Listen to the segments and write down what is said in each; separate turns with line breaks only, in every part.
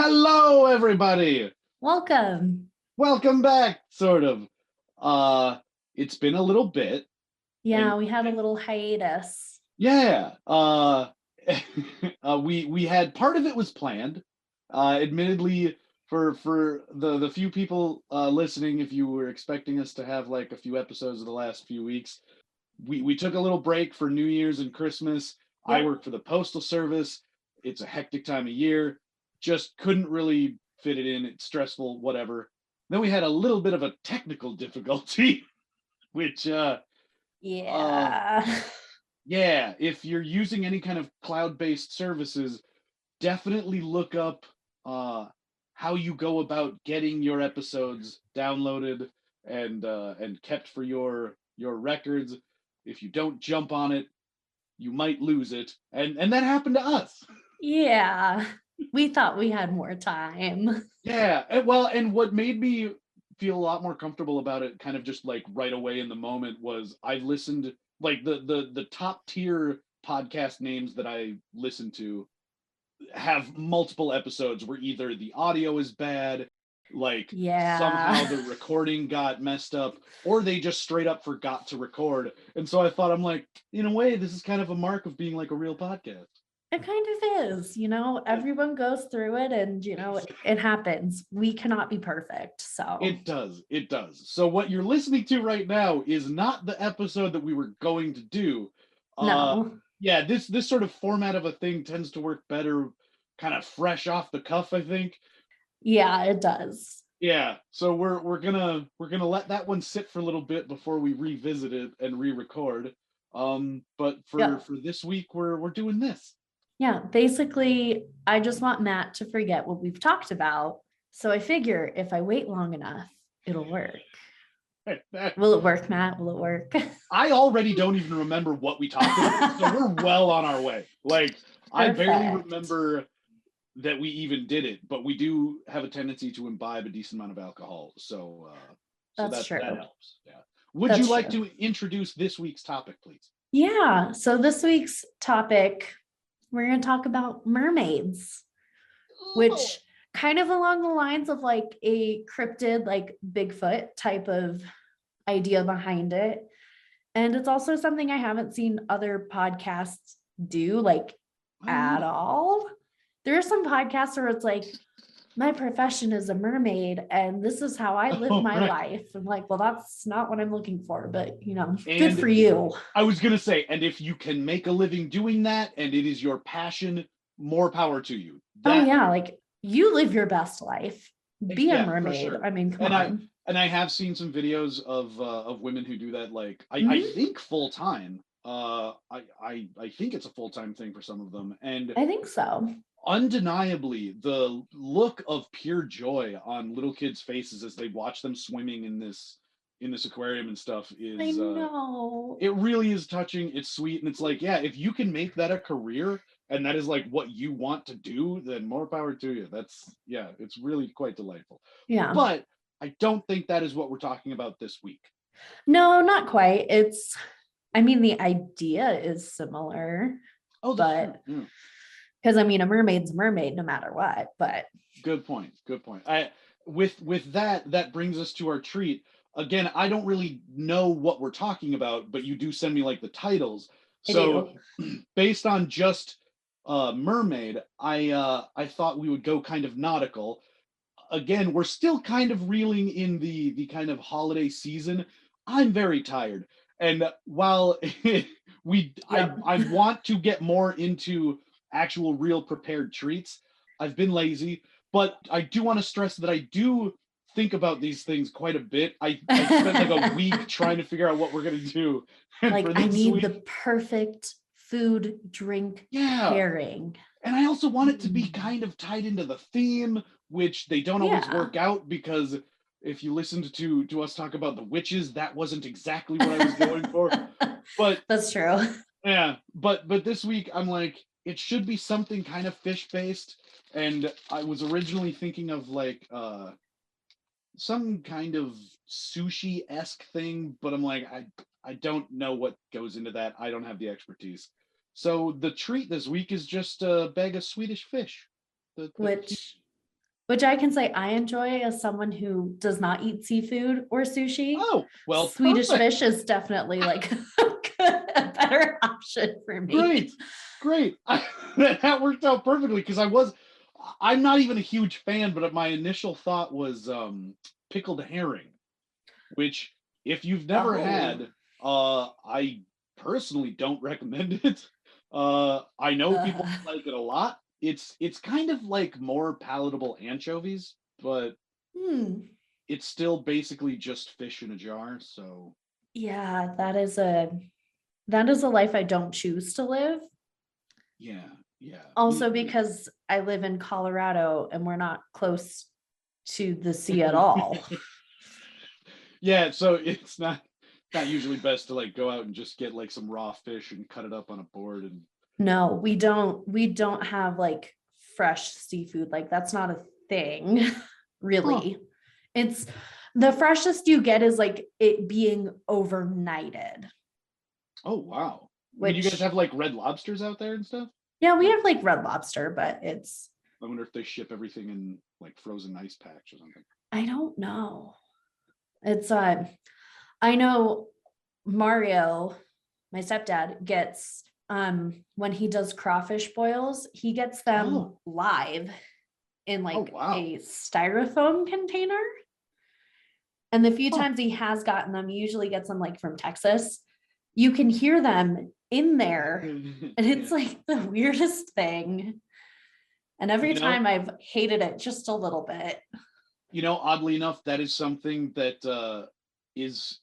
Hello, everybody.
Welcome.
Welcome back, sort of. It's been a little bit, and
Yeah, we had a little hiatus.
yeah, we had part of it was planned. Admittedly, for the few people listening, if you were expecting us to have like a few episodes of the last few weeks, we took a little break for New Year's and Christmas. I
Yep.
work for the Postal Service. It's a hectic time of year. Just couldn't really fit it in. It's stressful, whatever. Then we had a little bit of a technical difficulty, which uh
Yeah.
yeah, if you're using any kind of cloud-based services, definitely look up uh how you go about getting your episodes downloaded and kept for your records. If you don't jump on it, you might lose it. And that happened to us.
Yeah. We thought we had more time.
Yeah, and what made me feel a lot more comfortable about it kind of just like right away in the moment was I listened like the top tier podcast names that I listened to have multiple episodes where either the audio is bad, like
Yeah.
somehow the recording got messed up, or they just straight up forgot to record. And so I thought, I'm like, in a way, this is kind of a mark of being like a real podcast.
It kind of is, everyone goes through it and, it happens. We cannot be perfect. So,
It does. It does. So what you're listening to right now is not the episode that we were going to do. Uh
no.
yeah, this sort of format of a thing tends to work better kind of fresh off the cuff, I think.
Yeah, it does.
Yeah, so we're gonna let that one sit for a little bit before we revisit it and re-record. But for
Yeah.
for this week we're doing this.
Yeah. Basically, I just want Matt to forget what we've talked about. So I figure if I wait long enough, it'll work. Will it work, Matt? Will it work?
I already don't even remember what we talked about, so we're well on our way. Like I barely
Perfect.
remember that we even did it, but we do have a tendency to imbibe a decent amount of alcohol, so
That's
that
true.
helps. Yeah. Would you
That's
like
true.
to introduce this week's topic, please?
Yeah. So this week's topic, we're going to talk about mermaids,
Oh.
which kind of along the lines of like a cryptid, like Bigfoot type of idea behind it. And it's also something I haven't seen other podcasts do like
Oh
at
no.
all. There are some podcasts where it's like, my profession is a mermaid and this is how I live
Oh
my
right.
life. I'm like, well, that's not what I'm looking for, but good
And
for you.
I was gonna say, and if you can make a living doing that and it is your passion, more power to you.
Oh
That
yeah, like you live your best life. Be a
yeah, for
mermaid.
sure.
I mean, come
And I
on.
and I have seen some videos of women who do that. Like I
Mhm.
think full time. I think it's a full time thing for some of them. And
I think so.
undeniably, the look of pure joy on little kids' faces as they watch them swimming in this aquarium and stuff
I
is
know.
it really is touching. It's sweet, and it's like, yeah, if you can make that a career and that is like what you want to do, then more power to you. That's yeah, it's really quite delightful.
Yeah.
But I don't think that is what we're talking about this week.
No, not quite. I mean, the idea is similar,
Oh, that's true.
but
Yeah.
because I mean, a mermaid's a mermaid no matter what. But
Good point. Good point. I with that that brings us to our treat. Again, I don't really know what we're talking about, but you do send me like the titles.
I
So
do.
based on just mermaid, I thought we would go kind of nautical. Again, we're still kind of reeling in the kind of holiday season. I'm very tired. And while
Yep.
I want to get more into actual real prepared treats, I've been lazy, but I do want to stress that I do think about these things quite a bit. I spent like a week trying to figure out what we're gonna do. And
Like
for
I
this
need
week,
the perfect food drink
yeah.
pairing.
And I also want it to be
Mm.
kind of tied into the theme, which they don't always
Yeah.
work out because if you listened to us talk about the witches, that wasn't exactly what I was going for. But
That's true.
yeah, but this week I'm like, it should be something kind of fish based. And I was originally thinking of like some kind of sushi-esque thing, but I'm like, I don't know what goes into that. I don't have the expertise. So the treat this week is just a bag of Swedish fish. The cute,
Which which I can say I enjoy as someone who does not eat seafood or sushi.
Oh, well,
Swedish
perfect.
fish is definitely like a better option for me.
Great. That worked out perfectly because I'm not even a huge fan, but my initial thought was pickled herring, which if you've never
Oh,
had, I personally don't recommend it. I know people
uh,
like it a lot. It's kind of like more palatable anchovies, but
hmm.
it's still basically just fish in a jar. So
Yeah, that is a life I don't choose to live.
yeah, yeah.
Also because I live in Colorado and we're not close to the sea at all.
Yeah, so it's not usually best to like go out and just get like some raw fish and cut it up on a board and
No, we don't have like fresh seafood. Like that's not a thing,
huh.
really. It's the freshest you get is like it being overnighted,
Oh wow. I mean, you guys
which
have like red lobsters out there and stuff?
yeah, we
Like
have like red lobster, but it's
I wonder if they ship everything in like frozen ice packs or something.
I don't know. It's I know Mario, my stepdad, gets when he does crawfish boils, he gets them
Oh,
live in
oh
like
wow.
a styrofoam container. And the few
Huh.
times he has gotten them, he usually gets them like from Texas. You can hear them in there. And
Yeah.
it's like the weirdest thing. And every
You know,
time I've hated it just a little bit.
oddly enough, that is something that is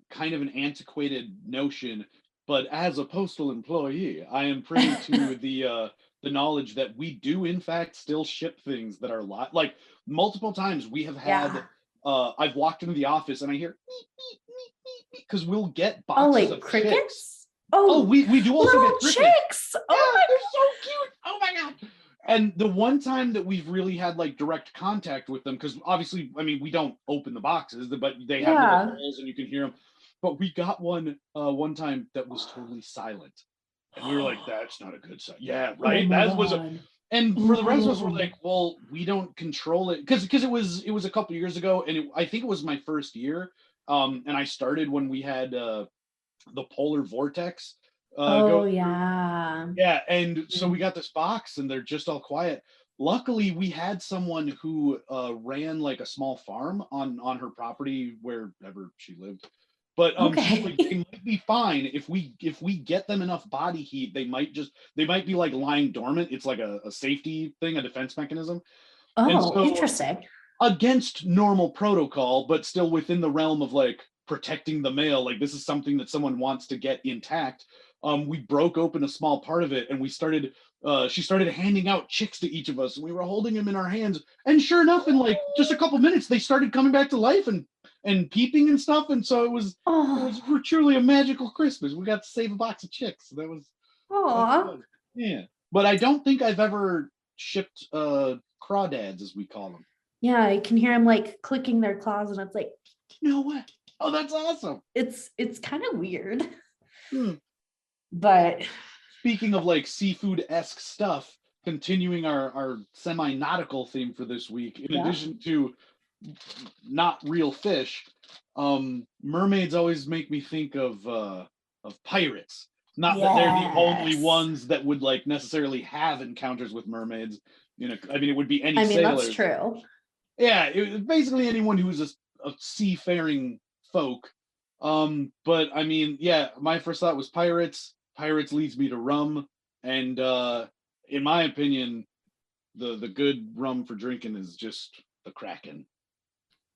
kind of an antiquated notion. But as a postal employee, I am privy to the knowledge that we do in fact still ship things that are like multiple times we have
Yeah.
had. I've walked into the office and I hear because we'll get
Oh,
boxes
like
of chicks.
crickets?
Oh,
Oh,
we do also
little
get crickets.
chicks. Oh
Yeah, they're so cute. Oh my god. And the one time that we've really had like direct contact with them, because obviously, I mean, we don't open the boxes, but they
my,
have little
yeah.
holes and you can hear them. But we got one time that was totally silent, and we were like, "That's not a good sign." Yeah,
Oh
right.
my
That was a.
God.
And for the rest of us, we're
Ooh.
like, "Well, we don't control it," because it was a couple years ago, and I think it was my first year. And I started when we had the polar vortex go
Oh
through.
yeah.
Yeah, and so we
Mm.
got this box, and they're just all quiet. Luckily, we had someone who ran like a small farm on her property wherever she lived. But she's like, they
Okay.
might be fine if we get them enough body heat. They might be like lying dormant. It's like a safety thing, a defense mechanism. And
Oh,
so
interesting.
against normal protocol, but still within the realm of like protecting the male. Like this is something that someone wants to get intact. We broke open a small part of it, and we started. She started handing out chicks to each of us, and we were holding them in our hands. And sure enough, in like just a couple minutes, they started coming back to life and peeping and stuff. And so it was
Oh,
truly a magical Christmas. We got to save a box of chicks. So that was
oh.
fun. Yeah, but I don't think I've ever shipped crawdads, as we call them.
Yeah, I can hear them like clicking their claws, and it's like
No way. Oh, that's awesome.
it's kind of weird,
Hmm.
but
Speaking of like seafood-esque stuff, continuing our semi-nautical theme for this week, in
yeah.
addition to not real fish, mermaids always make me think of pirates. Not that they're the only
Yes.
ones that would like necessarily have encounters with mermaids. I mean, it would be any
I mean, that's
sailors.
true.
Yeah, basically anyone who's a seafaring folk. But I mean, yeah, my first thought was pirates. Pirates leads me to rum, and in my opinion, the good rum for drinking is just the Kraken.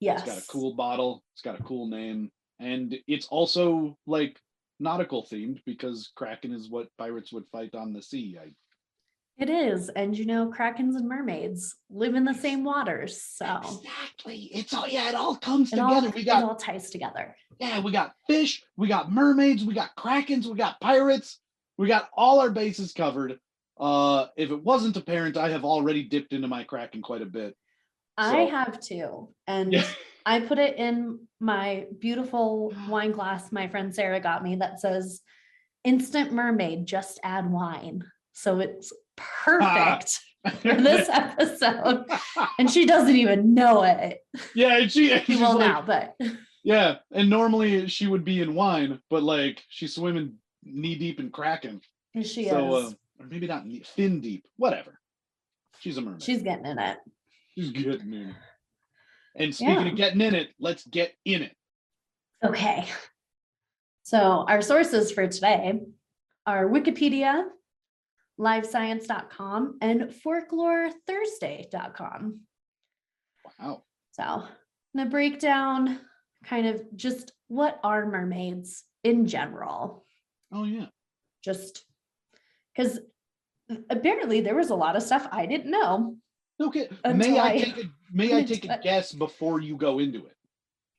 It's got a
Yes.
cool bottle. It's got a cool name, and it's also like nautical themed because Kraken is what pirates would fight on the sea.
It is. And krakens and mermaids live in the same waters. So
Exactly. It's all yeah. It all comes
it
together.
all
We
it
got
all ties together.
Yeah, we got fish, we got mermaids, we got krakens, we got pirates, we got all our bases covered. If it wasn't apparent, I have already dipped into my kraken quite a bit.
I
So
have to.
yeah,
And I put it in my beautiful wine glass my friend Sarah got me that says instant mermaid, just add wine. So it's
Ah,
perfect. for this episode, and she doesn't even know it.
Yeah, and
She
she's
will
like,
now, but
yeah, and normally she would be in wine, but like she's swimming knee deep in kraken.
she
So,
is.
or maybe not fin deep, whatever. She's a mermaid.
She's getting in it.
She's getting in it. And speaking of getting in it, let's get in it.
Okay. So our sources for today are Wikipedia, livescience.com, and folklorethursday.com.
Wow.
So I'm going to break down kind of just what are mermaids in general.
Oh, yeah.
Just because apparently there was a lot of stuff I didn't know.
Okay. May I take a guess before you go into it?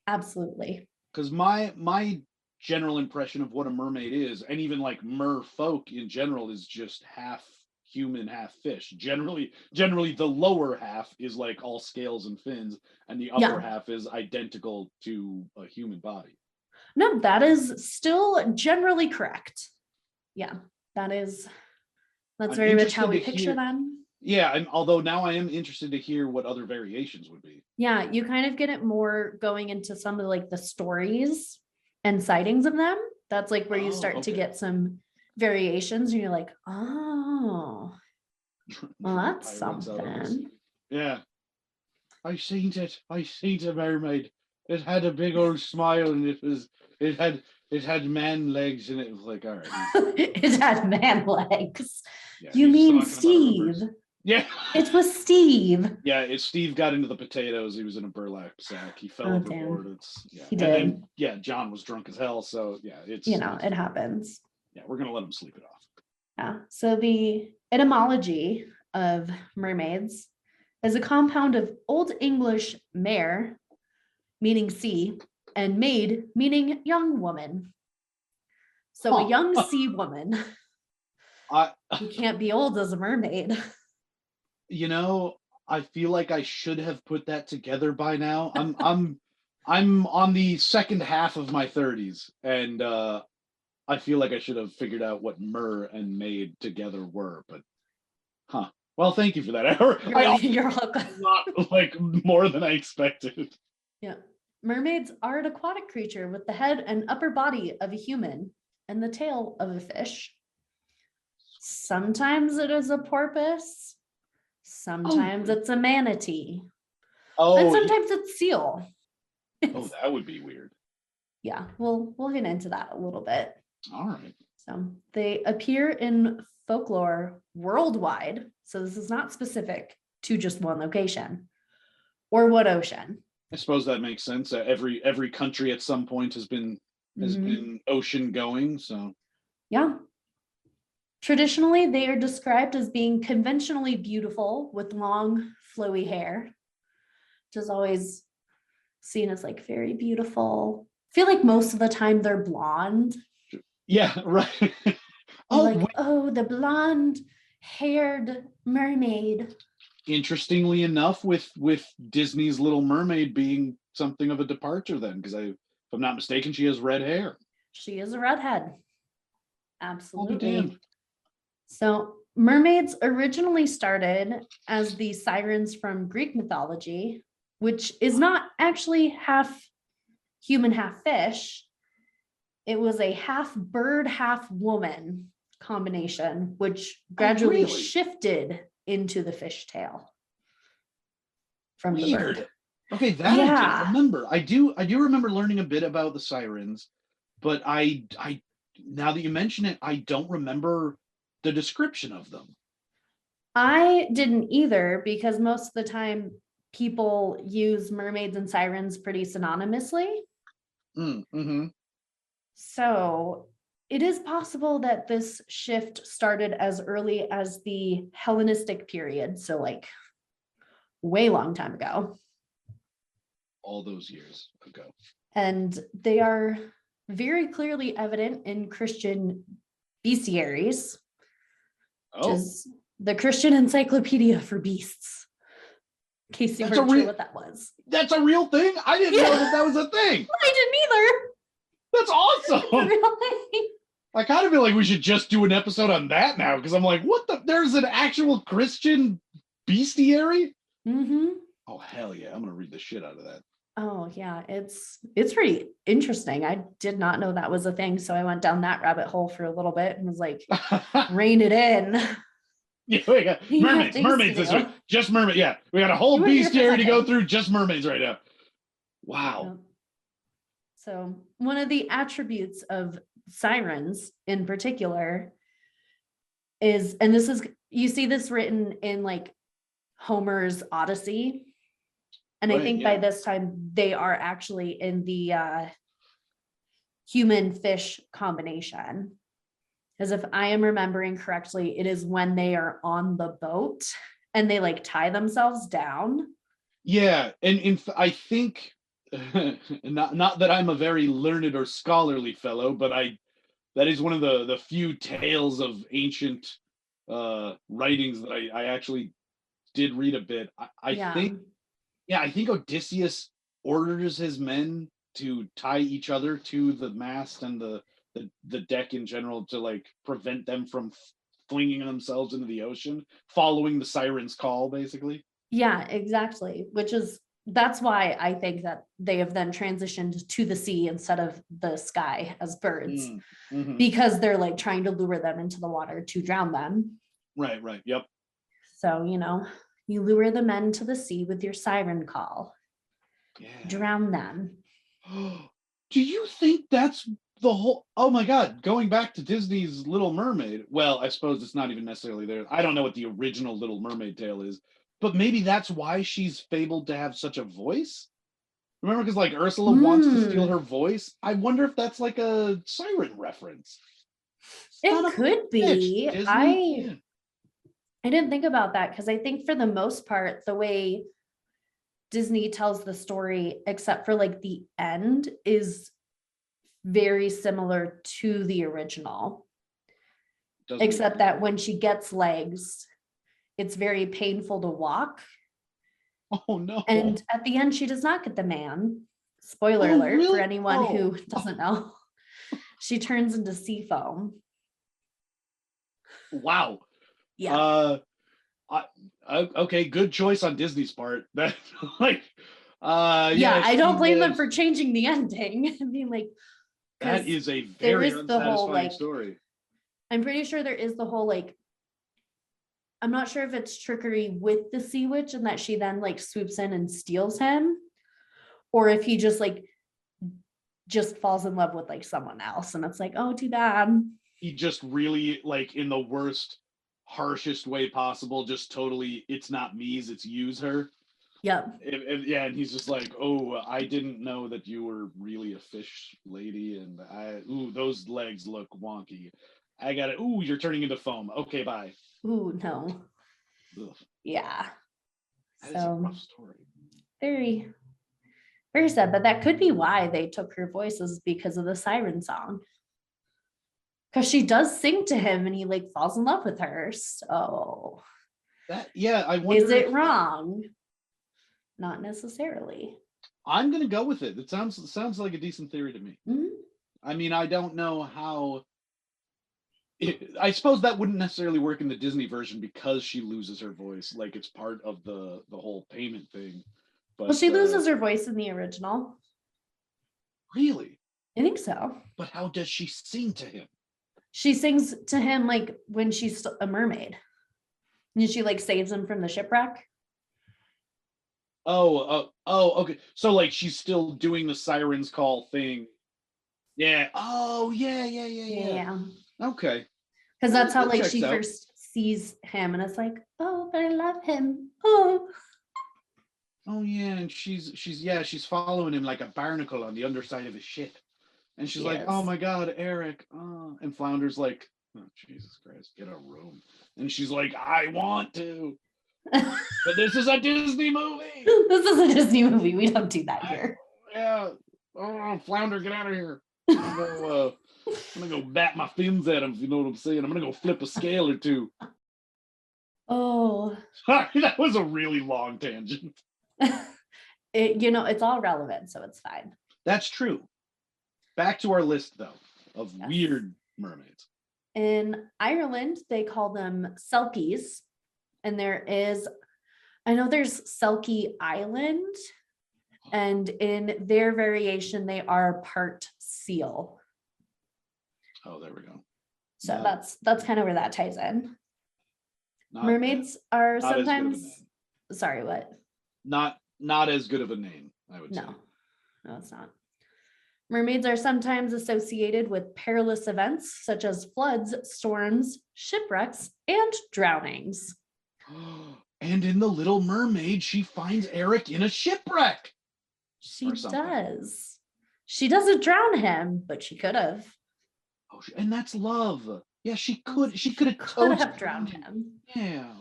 Absolutely.
Because my general impression of what a mermaid is, and even like merfolk in general, is just half human, half fish. Generally the lower half is like all scales and fins, and the upper half is identical to a human body.
No, that is still generally correct. Yeah, that's very much how we picture them.
Yeah, and although now I am interested to hear what other variations would be.
Yeah, you kind of get it more going into some of like the stories and sightings of them. That's like where you start to get some variations, and you're like, oh, well, that's something.
Yeah. I seen it, a mermaid. It had a big old smile, and it had man legs, and it was like, all right.
It had man legs.
Yeah,
you mean Steve?
Yeah.
It was Steve.
Yeah, Steve got into the potatoes. He was in a burlap sack. He fell overboard.
He did.
Then, John was drunk as hell. So yeah, it
happens.
Yeah, we're gonna let him sleep it off.
Yeah. So the etymology of mermaids is a compound of Old English mare, meaning sea, and maid, meaning young woman. So a young sea woman. You can't be old as a mermaid.
I feel like I should have put that together by now. I'm on the second half of my 30s, and I feel like I should have figured out what mer and maid together were, but well, thank you for that.
You're welcome.
Not like more than I expected.
Yeah. Mermaids are an aquatic creature with the head and upper body of a human and the tail of a fish. Sometimes it is a porpoise. Sometimes it's a manatee. And sometimes it's seal.
Oh, that would be weird.
Yeah, we'll get into that a little bit.
All right.
So they appear in folklore worldwide. So this is not specific to just one location or what ocean.
I suppose that makes sense. Every country at some point has been ocean going. So
yeah. Traditionally, they are described as being conventionally beautiful with long, flowy hair, which is always seen as like very beautiful. I feel like most of the time they're blonde.
Yeah, right.
The blonde-haired mermaid.
Interestingly enough, with Disney's Little Mermaid being something of a departure then, because if I'm not mistaken, she has red hair.
She is a redhead. Absolutely.
Oh,
so mermaids originally started as the sirens from Greek mythology, which is not actually half human, half fish. It was a half bird, half woman combination, which gradually shifted into the fishtail from the bird.
Okay, that I didn't remember. I do remember learning a bit about the sirens, but I now that you mention it, I don't remember the description of them.
I didn't either, because most of the time people use mermaids and sirens pretty synonymously.
Mm-hmm.
So it is possible that this shift started as early as the Hellenistic period. So like way long time ago.
All those years ago.
And they are very clearly evident in Christian bestiaries, which is the Christian Encyclopedia for Beasts. In case you weren't sure what that was.
That's a real thing? I didn't know that was a thing.
I didn't either.
That's awesome.
Really?
I kind of feel like we should just do an episode on that now, because I'm like, what the? There's an actual Christian bestiary?
Mm-hmm.
Oh, hell yeah. I'm going to read the shit out of that.
Oh yeah, it's pretty interesting. I did not know that was a thing, so I went down that rabbit hole for a little bit and was like, rein it in.
Yeah, we got
You have
mermaids.
things to
Mermaids this
do.
week. Just mermaid. Yeah, we got a whole
You were here for
bestiary to go
something.
through. Just mermaids right now. Wow.
Yep. So one of the attributes of sirens in particular is, and this is, you see this written in like Homer's Odyssey. And I
Right,
think by this time they are actually in the human fish combination. Because if I am remembering correctly, it is when they are on the boat and they like tie themselves down.
Yeah, and I think not that I'm a very learned or scholarly fellow, but that is one of the few tales of ancient writings that I actually did read a bit. I
Yeah.
think, yeah, I think Odysseus orders his men to tie each other to the mast and the deck in general to like prevent them from flinging themselves into the ocean, following the siren's call, basically.
Yeah, exactly. That's why I think that they have then transitioned to the sea instead of the sky as birds,
Mm-hmm.
because they're like trying to lure them into the water to drown them.
Right, yep.
So, you lure the men to the sea with your siren call, drown them.
Do you think that's the whole? Oh my God, going back to Disney's Little Mermaid. Well, I suppose it's not even necessarily there. I don't know what the original Little Mermaid tale is, but maybe that's why she's fabled to have such a voice. Remember, because like Ursula wants to steal her voice. I wonder if that's like a siren reference.
It could be.
Disney.
I didn't think about that, because I think for the most part, the way Disney tells the story, except for like the end, is very similar to the original. Except that when she gets legs, it's very painful to walk.
Oh no.
And at the end, she does not get the man. Spoiler alert,
really?
for anyone who doesn't know. She turns into sea foam.
Wow.
Yeah.
Okay, good choice on Disney's part. That like
yeah, I don't blame them for changing the ending. I mean, like,
that is a very unsatisfying story.
I'm pretty sure there is the whole like, I'm not sure if it's trickery with the sea witch and that she then like swoops in and steals him, or if he just falls in love with like someone else and it's like, oh, too bad.
He just really, like, in the worst, harshest way possible, just totally, it's not me's, it's you's her.
Yep.
Yeah, and he's just like, oh, I didn't know that you were really a fish lady, and those legs look wonky. I got it. Ooh, you're turning into foam. Okay, bye.
Ooh, no.
Ugh.
Yeah.
That is a rough story.
Very, very sad, but that could be why they took her voices, because of the siren song. Because she does sing to him and he like falls in love with her. So
I wonder,
is it wrong? Not necessarily.
I'm gonna go with it. It sounds like a decent theory to me.
Mm-hmm.
I mean, I don't know how. I suppose that wouldn't necessarily work in the Disney version because she loses her voice. Like, it's part of the whole payment thing. But
Well, she loses her voice in the original.
Really?
I think so.
But how does she sing to him?
She sings to him like when she's a mermaid. And she like saves him from the shipwreck.
Oh, okay. So like she's still doing the siren's call thing. Yeah. Oh, yeah. Okay.
Because that's how like she first sees him and it's like, oh, but I love him.
Oh yeah, and she's following him like a barnacle on the underside of his ship. And she's like, oh my God, Eric. Oh. And Flounder's like, oh, Jesus Christ, get a room. And she's like, I want to. But this is a Disney movie.
This is a Disney movie. We don't do that here.
Yeah. Oh, Flounder, get out of here. I'm gonna go bat my fins at him, if you know what I'm saying. I'm gonna go flip a scale or two.
Oh.
Sorry, that was a really long tangent.
It's all relevant, so it's fine.
That's true. Back to our list, though, of weird mermaids.
In Ireland, they call them selkies. And I know there's Selkie Island, and in their variation, they are part seal.
Oh, there we go.
So that's kind of where that ties in. Mermaids
bad.
are
Not
sometimes, sorry, what?
Not as good of a name, I would say.
No, it's not. Mermaids are sometimes associated with perilous events such as floods, storms, shipwrecks, and drownings.
And in The Little Mermaid, she finds Eric in a shipwreck.
She does. She doesn't drown him, but she could have.
Oh, and that's love. Yeah, she could have
drowned him.
Yeah.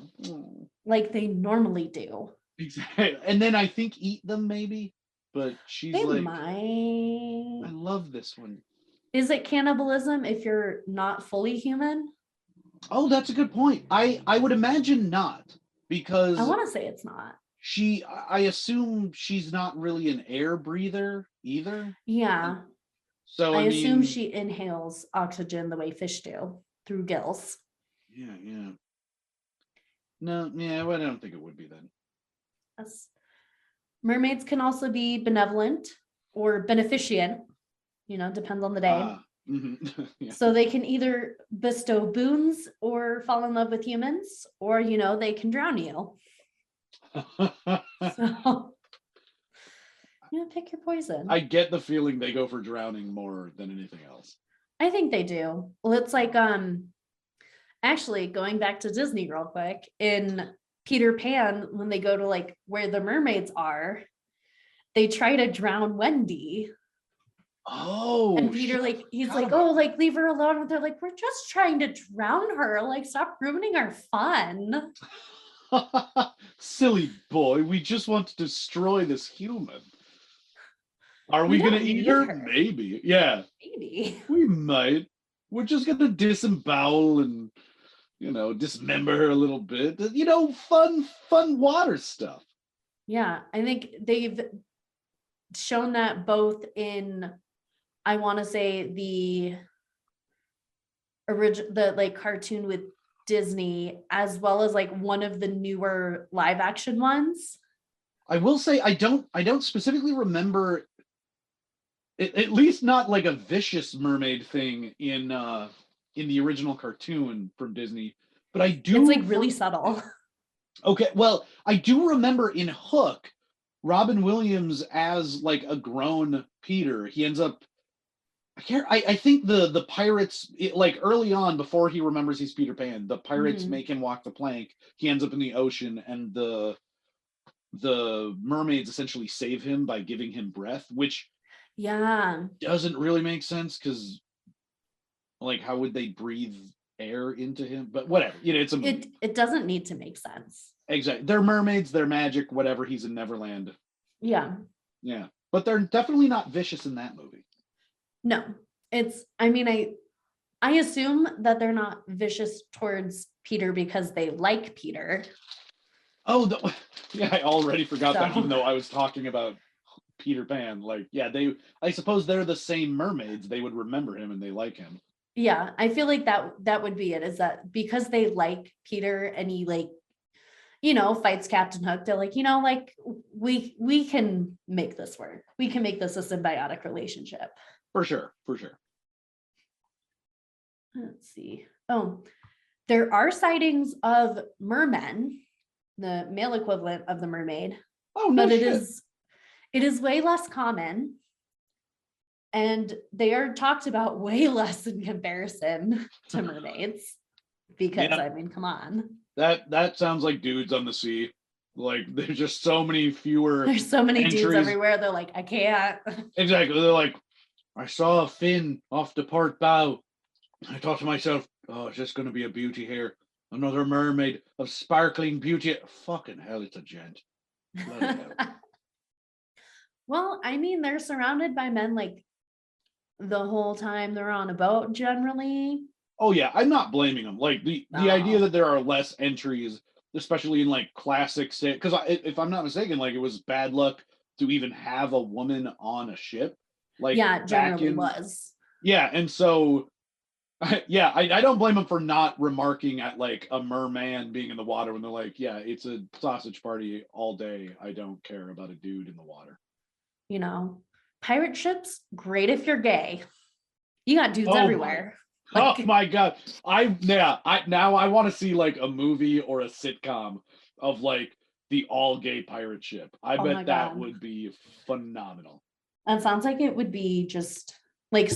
Like they normally do.
Exactly. And then I think eat them maybe. But she's
they
like,
might.
I love this one.
Is it cannibalism if you're not fully human?
Oh, that's a good point. I would imagine not, because
I want to say it's not.
I assume she's not really an air breather either.
Yeah.
So
I assume she inhales oxygen the way fish do through gills.
Yeah. No, yeah, well, I don't think it would be then.
Yes. Mermaids can also be benevolent or beneficent, depends on the day. Yeah. So they can either bestow boons or fall in love with humans, or, they can drown you. So, pick your poison.
I get the feeling they go for drowning more than anything else.
I think they do. Well, it's like, actually going back to Disney real quick, in Peter Pan, when they go to like where the mermaids are, they try to drown Wendy.
Oh,
and Peter, he's like, oh, leave her alone. And they're like, we're just trying to drown her. Like, stop ruining our fun.
Silly boy, we just want to destroy this human. Are we gonna eat her? Maybe. Yeah.
Maybe.
We might. We're just gonna disembowel and dismember her a little bit. Fun water stuff.
Yeah, I think they've shown that both in, I want to say, the cartoon with Disney, as well as like one of the newer live action ones.
I will say I don't specifically remember it, at least not like a vicious mermaid thing in the original cartoon from Disney, but I do.
It's like really subtle.
Okay, well, I do remember in Hook, Robin Williams as like a grown Peter. He ends up. I think the pirates, like early on, before he remembers he's Peter Pan, the pirates make him walk the plank. He ends up in the ocean, and the mermaids essentially save him by giving him breath, which doesn't really make sense, because like how would they breathe air into him? But whatever, it's a movie.
It doesn't need to make sense. Exactly.
They're mermaids, they're magic, whatever. He's in Neverland.
Yeah,
but they're definitely not vicious in that movie.
No, I assume that they're not vicious towards Peter because they like Peter.
Oh, I already forgot that, even though I was talking about Peter Pan. I suppose they're the same mermaids. They would remember him and they like him.
Yeah, I feel like that would be it, is that because they like Peter and he fights Captain Hook, they're like, we can make this work. We can make this a symbiotic relationship.
For sure.
Let's see. Oh, there are sightings of mermen, the male equivalent of the mermaid.
Oh, no, but
it is way less common. And they are talked about way less in comparison to mermaids. Because come on.
That sounds like dudes on the sea. Like, there's just so many fewer.
There's so many dudes everywhere. They're like, I can't.
Exactly. They're like, I saw a fin off the port bow. I thought to myself, oh, it's just going to be a beauty here. Another mermaid of sparkling beauty. Fucking hell, it's a gent.
Well, they're surrounded by men like the whole time they're on a boat generally.
Oh, yeah. I'm not blaming them. Like, the idea that there are less entries, especially in like classic, because if I'm not mistaken, like it was bad luck to even have a woman on a ship. Like,
yeah, it generally was.
Yeah, and so I don't blame them for not remarking at like a merman being in the water when they're like, yeah, it's a sausage party all day. I don't care about a dude in the water.
You know, pirate ships, great if you're gay. You got dudes
Oh my,
everywhere.
oh
Like,
my God. I now I want to see like a movie or a sitcom of like the all gay pirate ship. I
oh my
bet that
God.
would be phenomenal.
That sounds like it would be just like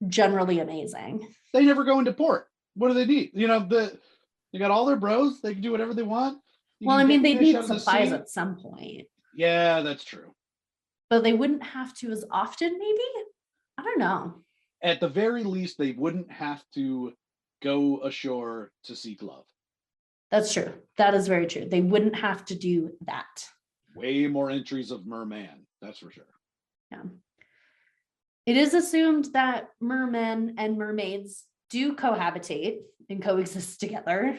generally amazing.
They never go into port. What do they need? They got all their bros. They can do whatever they want. You
Well, I
can
mean,
get
they'd
fish out
need
of the
supplies
sea.
at some point,
Yeah, that's true.
but they wouldn't have to as often, maybe? I don't know.
At the very least, they wouldn't have to go ashore to seek love.
That's true. That is very true. They wouldn't have to do that.
Way more entries of merman, that's for sure.
Yeah. It is assumed that mermen and mermaids do cohabitate and coexist together.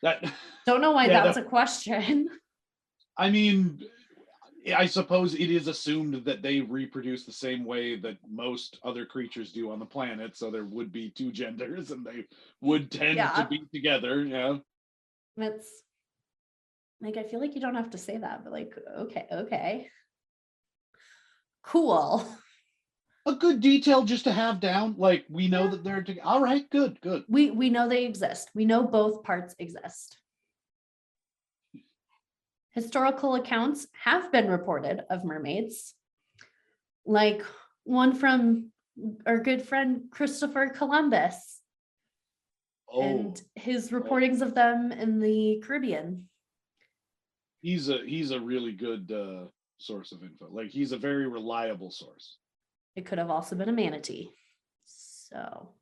That
Don't know why
yeah,
that's a question.
I mean, I suppose it is assumed that they reproduce the same way that most other creatures do on the planet, so there would be two genders and they would tend to
Yeah,
be together. Yeah.
it's like I feel like you don't have to say that, but like, okay. Cool.
A good detail just to have down. Like we know
Yeah.
that they're together. All right, good, good.
We know they exist. We know both parts exist. Historical accounts have been reported of mermaids, like one from our good friend Christopher Columbus
Oh,
and his
oh,
reportings of them in the Caribbean.
he's a really good source of info. Like he's a very reliable source.
It could have also been a manatee. So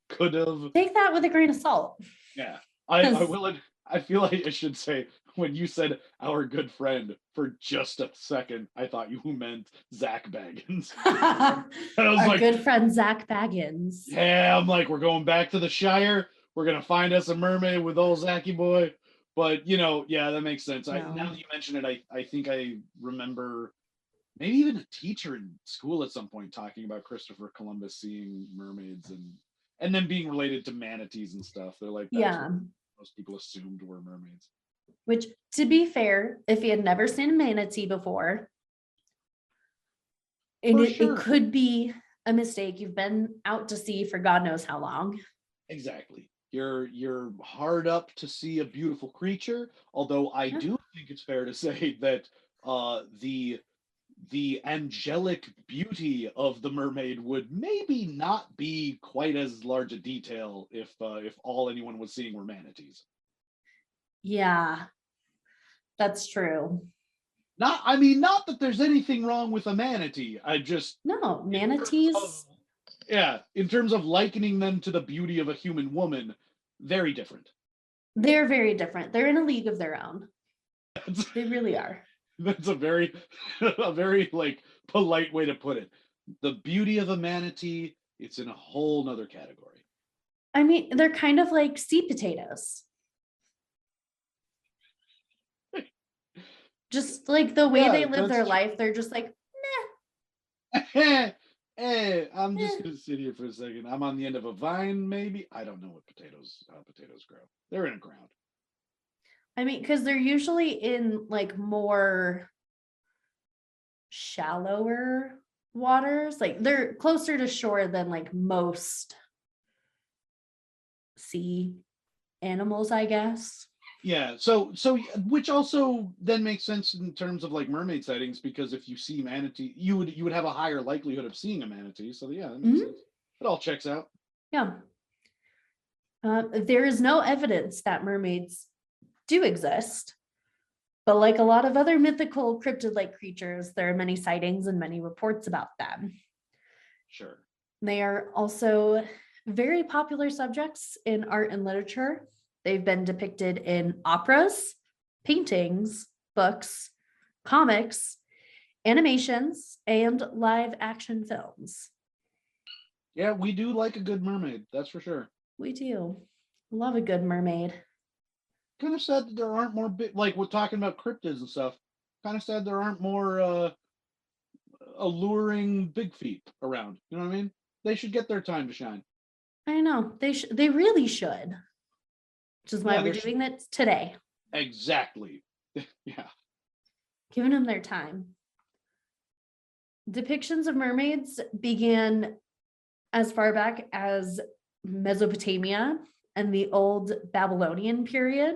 Could have.
take that with a grain of salt.
Yeah. I will. I feel like I should say when you said our good friend for just a second, I thought you meant Zach Baggins. And I was
Our
like,
good friend Zach Baggins.
yeah, I'm like, we're going back to the Shire. We're gonna find us a mermaid with old Zachy boy. But yeah, that makes sense. Now
No.
that you mention it, I think I remember maybe even a teacher in school at some point talking about Christopher Columbus seeing mermaids and then being related to manatees and stuff. They're like, that's what
Yeah.
most people assumed were mermaids.
Which, to be fair, if he had never seen a manatee before, and
For
it
sure.
could be a mistake. You've been out to sea for God knows how long.
Exactly. You're hard up to see a beautiful creature, although I
Yeah.
do think it's fair to say that the angelic beauty of the mermaid would maybe not be quite as large a detail if all anyone was seeing were manatees.
Yeah, that's true.
Not that there's anything wrong with a manatee. I just
No,
in terms of
manatees,
in terms of likening them to the beauty of a human woman, very different.
they're very different. They're in a league of their own.
That's,
They really are.
that's a very a very like polite way to put it. The beauty of a manatee, it's in a whole nother category.
I mean, they're kind of like sea potatoes. Just like the way they
Yeah,
live
that's
their
true.
life, they're just like,
Hey, I'm
eh.
just gonna sit here for a second. I'm on the end of a vine, maybe. I don't know how potatoes grow. They're in the ground.
I mean, because they're usually in like more shallower waters. Like they're closer to shore than like most sea animals, I guess.
Yeah, so which also then makes sense in terms of like mermaid sightings because if you see manatee, you would have a higher likelihood of seeing a manatee. So yeah, that makes
Mhm.
sense. It all checks out.
Yeah. There is no evidence that mermaids do exist, but like a lot of other mythical cryptid like creatures, there are many sightings and many reports about them.
Sure.
They are also very popular subjects in art and literature. They've been depicted in operas, paintings, books, comics, animations, and live action films.
Yeah, we do like a good mermaid, that's for sure.
We do love a good mermaid.
Kind of sad that there aren't more big like we're talking about cryptids and stuff. Kind of sad there aren't more alluring big feet around. You know what I mean? They should get their time to shine.
I know they really should, which is why
Yeah,
we're
there
doing that today,
exactly. Yeah.
giving them their time. Depictions of mermaids began as far back as Mesopotamia and the old Babylonian period.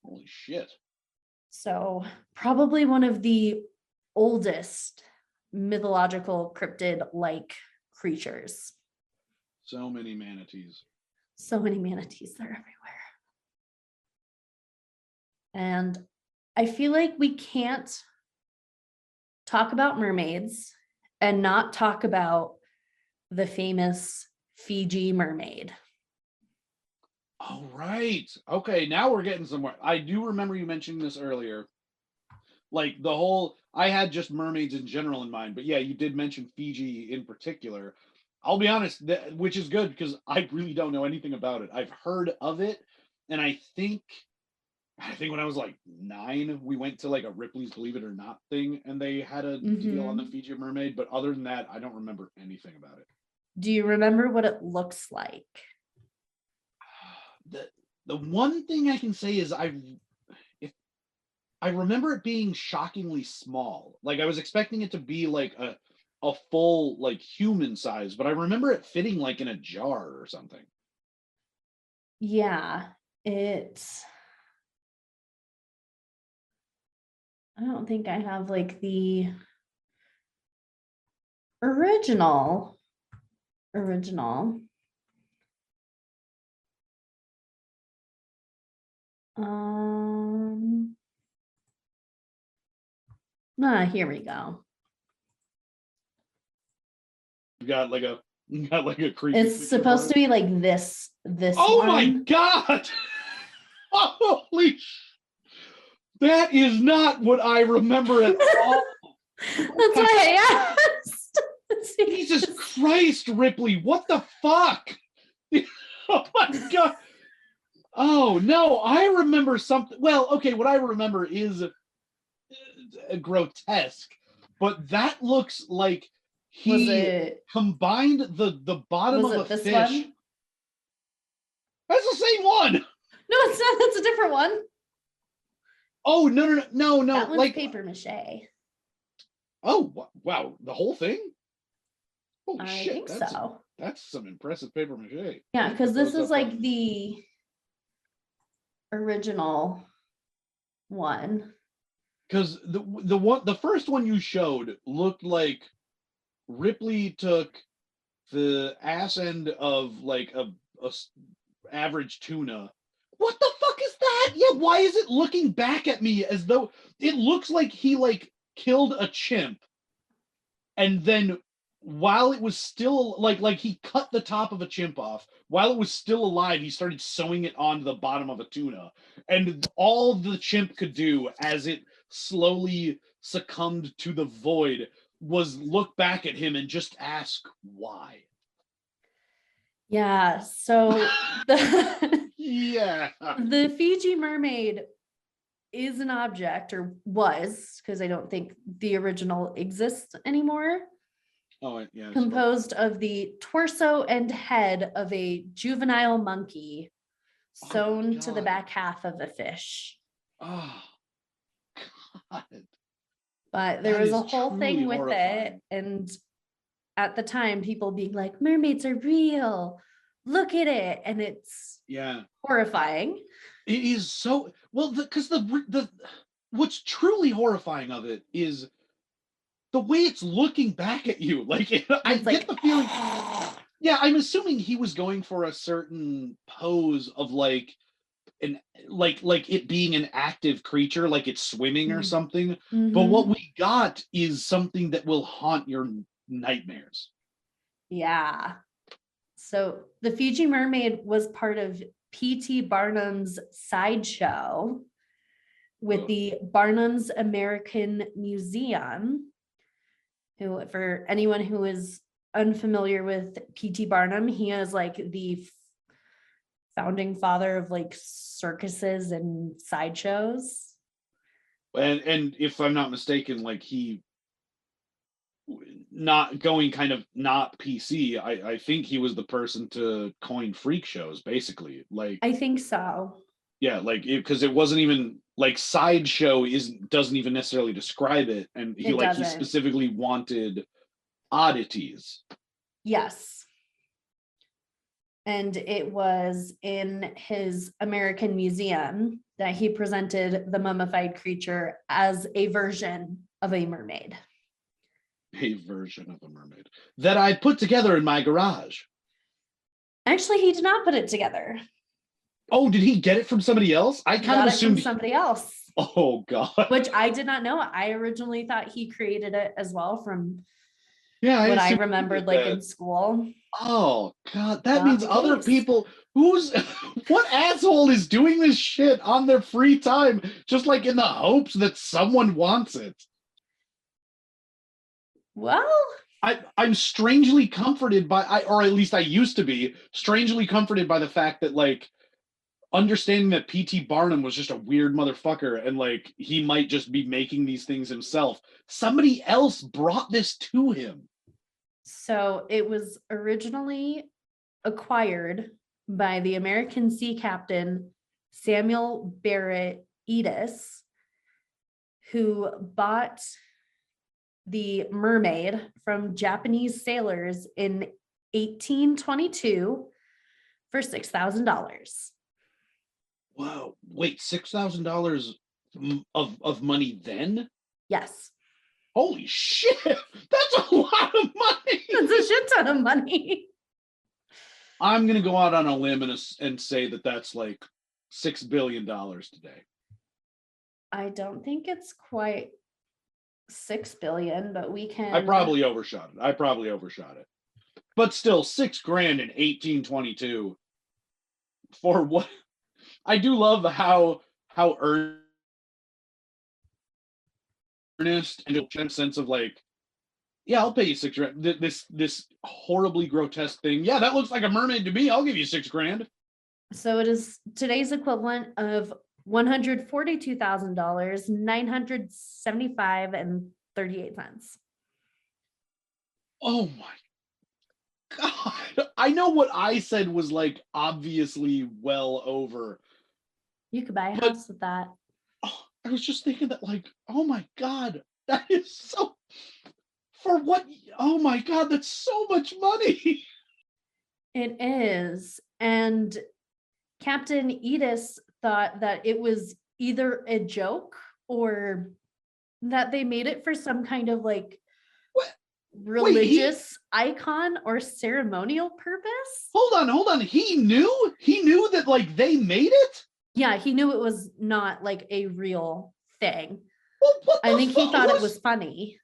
Holy shit.
So probably one of the oldest mythological cryptid-like creatures.
So many manatees.
So many manatees, they're everywhere. And I feel like we can't talk about mermaids and not talk about the famous Fiji mermaid.
Oh, right. Okay, now we're getting somewhere. I do remember you mentioning this earlier. Like the whole, I had just mermaids in general in mind, but yeah, you did mention Fiji in particular. I'll be honest, which is good because I really don't know anything about it. I've heard of it, and I think when I was like 9, we went to like a Ripley's Believe It or Not thing, and they had a deal on the Fiji mermaid. But other than that, I don't remember anything about it.
Do you remember what it looks like?
The one thing I can say is I remember it being shockingly small. Like I was expecting it to be like a full like human size, but I remember it fitting like in a jar or something.
Yeah, it's. I don't think I have like the original. Um, here we go.
You got like a creepy.
It's supposed to be like this.
Oh
one.
my god! Holy! That is not what I remember at all.
That's why I asked.
Jesus Christ, Ripley! What the fuck? Oh my god! Oh no, I remember something. Well, okay, what I remember is grotesque, but that looks like he combined the bottom of a fish.
One?
That's the same one.
No, it's not. That's a different one.
Oh no!
That one's
like
paper mache.
Oh wow, the whole thing. Holy
I
shit!
think so.
That's some impressive paper mache.
Yeah, because this is like the original one.
Because the first one you showed looked like Ripley took the ass end of like a average tuna. What the fuck is that? Yeah, why is it looking back at me as though it looks like he like killed a chimp and then while it was still like he cut the top of a chimp off while it was still alive, he started sewing it onto the bottom of a tuna, and all the chimp could do as it slowly succumbed to the void was look back at him and just ask why.
Yeah, so
yeah,
the Fiji mermaid is an object, or was, because I don't think the original exists anymore.
Oh, yeah.
Composed of the torso and head of a juvenile monkey sewn to the back half of a fish.
Oh, God.
But there was a whole thing with it. And at the time, people being like, mermaids are real. Look at it. And it's horrifying.
It is so well because the what's truly horrifying of it is the way it's looking back at you. Like I get the feeling. Yeah, I'm assuming he was going for a certain pose of like it being an active creature, like it's swimming or something. Mm-hmm. But what we got is something that will haunt your nightmares.
Yeah. So the Fiji mermaid was part of P.T. Barnum's sideshow with the Barnum's American Museum. Who, for anyone who is unfamiliar with P.T. Barnum, he is like the founding father of like circuses and sideshows.
And if I'm not mistaken, like not going kind of not PC, I think he was the person to coin freak shows, basically. Like,
I think so.
yeah, like because it wasn't even like sideshow doesn't even necessarily describe it, and
It
he
doesn't.
specifically wanted oddities.
Yes. And it was in his American museum that he presented the mummified creature as a version of a mermaid.
A version of a mermaid that I put together in my garage.
Actually, he did not put it together.
Oh, did he get it from somebody else? I
He
kind of
got it from
assumed.
somebody else,
Oh God.
which I did not know. I originally thought he created it as well from
Yeah,
what I
assumed he
remembered
did
like
that.
in school.
Oh God, that
Not
means
the
other
case.
people who's what asshole is doing this shit on their free time, just like in the hopes that someone wants it.
Well,
I'm strangely comforted by or at least I used to be strangely comforted by the fact that like understanding that P.T. Barnum was just a weird motherfucker and like he might just be making these things himself. Somebody else brought this to him.
so it was originally acquired by the American sea captain Samuel Barrett Edis, who bought the Mermaid from Japanese sailors in 1822 for $6,000.
Wow, wait, $6,000 of money then?
Yes,
Holy shit, that's a lot of money.
that's a shit ton of money.
I'm gonna go out on a limb and say that that's like $6 billion today.
I don't think it's quite 6 billion, but we
I
can.
probably overshot it. But still, $6,000 in 1822 for what? I do love how earnest and sense of like, yeah, I'll pay you $6,000. This horribly grotesque thing. Yeah, that looks like a mermaid to me. I'll give you $6,000.
So it is today's equivalent of $142,000, 975 and 38 cents.
Oh my God. I know what I said was like obviously well over.
You could buy a
But
house with that.
oh, I was just thinking that like, oh my God, that is so for what? Oh my God, that's so much money.
It is. And Captain Edis thought that it was either a joke or that they made it for some kind of like
What? Wait,
religious icon or ceremonial purpose.
hold on. He knew that like they made it.
Yeah, he knew it was not like a real thing.
Well, what the
I think he
fuck?
thought it was funny.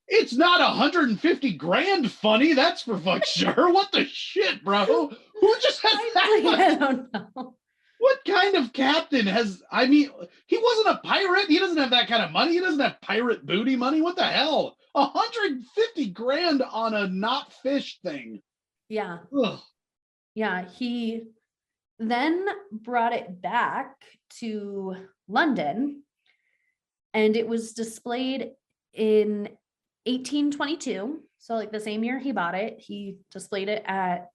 It's not $150,000 funny. That's for fuck sure. What the shit, bro? Who just has that much?
I don't know.
What kind of captain has? I mean, he wasn't a pirate. He doesn't have that kind of money. He doesn't have pirate booty money. What the hell? $150,000 on a not fish thing.
Yeah.
Ugh.
Yeah. He then brought it back to London and it was displayed in 1822. So, like the same year he bought it, he displayed it at,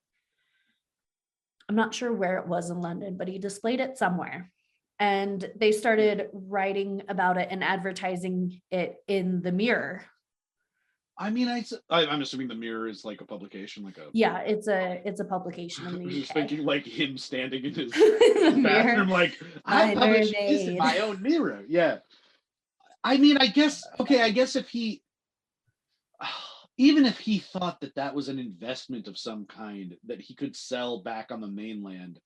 I'm not sure where it was in London, but he displayed it somewhere. And they started writing about it and advertising it in the Mirror.
I mean, I'm assuming the Mirror is like a publication, like a.
Yeah, it's a publication in
I
the
was
UK.
just thinking like him standing in his
The
bathroom,
mirror.
like I published this in my own mirror. Yeah. I mean, I guess if he, even if he thought that that was an investment of some kind that he could sell back on the mainland,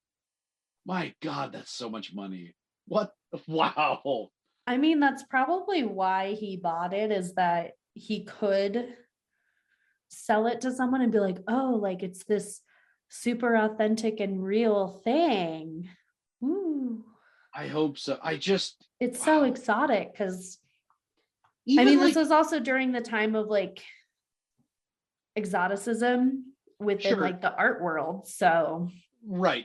my God, that's so much money. What? Wow.
I mean, that's probably why he bought it, is that he could sell it to someone and be like, oh, like it's this super authentic and real thing. Ooh.
I hope so.
It's so exotic because I
even
mean,
like,
this was also during the time of like exoticism within
sure,
like the art world. So
right.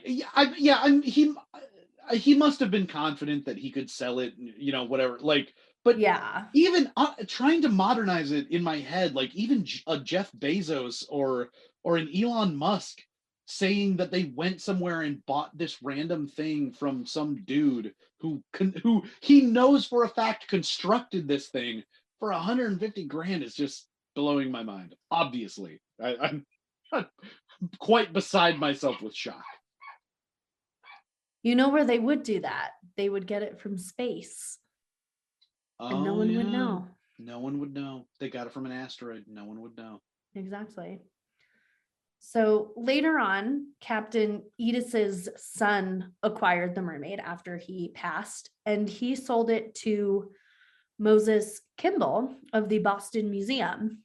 He must have been confident that he could sell it, you know, whatever. Like But
Yeah.
even trying to modernize it in my head, like even a Jeff Bezos or an Elon Musk saying that they went somewhere and bought this random thing from some dude who he knows for a fact constructed this thing for 150 grand is just blowing my mind. Obviously, I'm quite beside myself with shock.
You know where they would do that? They would get it from space. And no one would know.
No one would know. They got it from an asteroid. No one would know.
Exactly. So later on, Captain Edis's son acquired the Mermaid after he passed, and he sold it to Moses Kimball of the Boston Museum.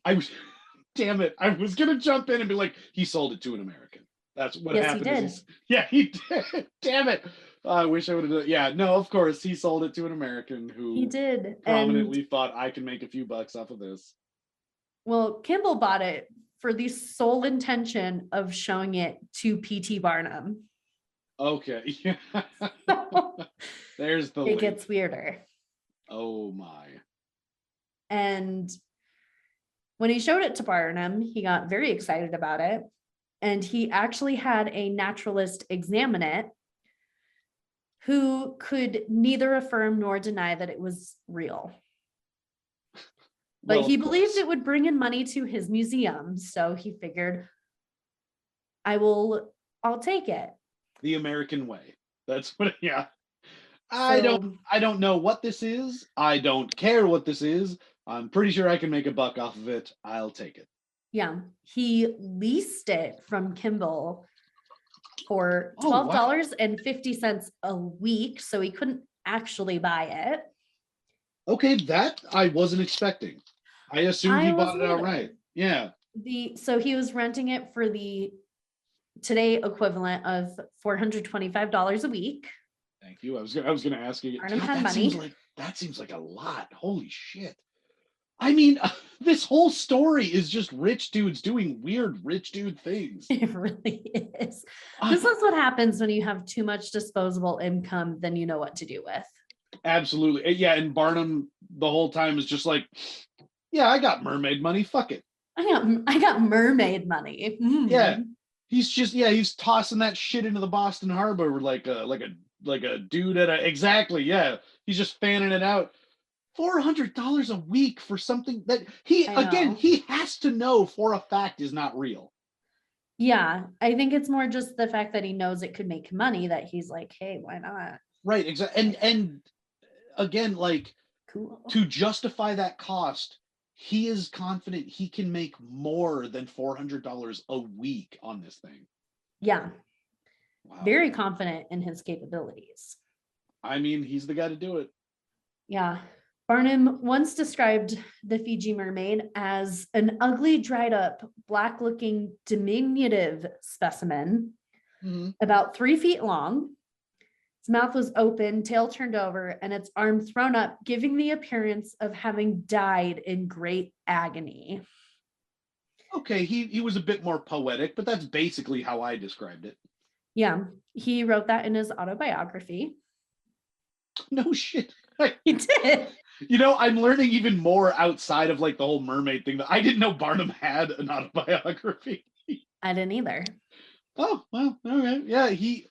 Damn it. I was going to jump in and be like, he sold it to an American. That's what happened. He did. Damn it. I wish I would have done it. Yeah, no, of course. He sold it to an American who
he did
prominently thought I can make a few bucks off of this.
Well, Kimball bought it for the sole intention of showing it to P.T. Barnum.
Okay. There's the
It gets weirder.
Oh my.
And when he showed it to Barnum, he got very excited about it. And he actually had a naturalist examine it who could neither affirm nor deny that it was real. But he believed it would bring in money to his museum. So he figured, I'll take it.
The American way. That's what, yeah. I don't know what this is. I don't care what this is. I'm pretty sure I can make a buck off of it. I'll take it.
Yeah. He leased it from Kimball for $12.50 a week. So he couldn't actually buy it.
Okay, that I wasn't expecting. I assumed he bought it outright. Yeah.
So he was renting it for the today equivalent of $425 a week.
Thank you. I was gonna ask you.
Barnum had money.
That seems like a lot. Holy shit. I mean, this whole story is just rich dudes doing weird rich dude things.
It really is. This is what happens when you have too much disposable income than you know what to do with.
Absolutely. Yeah, and Barnum the whole time is just like, yeah, I got mermaid money. Fuck it.
I got mermaid money. Mm.
Yeah. He's tossing that shit into the Boston Harbor like a dude at exactly, yeah. He's just fanning it out. $400 a week for something that he has to know for a fact is not real.
Yeah, I think it's more just the fact that he knows it could make money that he's like, hey, why not?
Right, exactly. And again, like,
cool.
To justify that cost, he is confident he can make more than $400 a week on this thing.
Yeah. Wow. Very confident in his capabilities.
I mean, he's the guy to do it.
Yeah. Barnum once described the Fiji mermaid as an ugly, dried up, black looking, diminutive specimen, about 3 feet long. Its mouth was open, tail turned over, and its arm thrown up, giving the appearance of having died in great agony.
Okay, he was a bit more poetic, but that's basically how I described it.
Yeah, he wrote that in his autobiography.
No shit.
He did.
You know, I'm learning even more outside of like the whole mermaid thing that I didn't know Barnum had an autobiography.
I didn't either.
Oh, well, okay.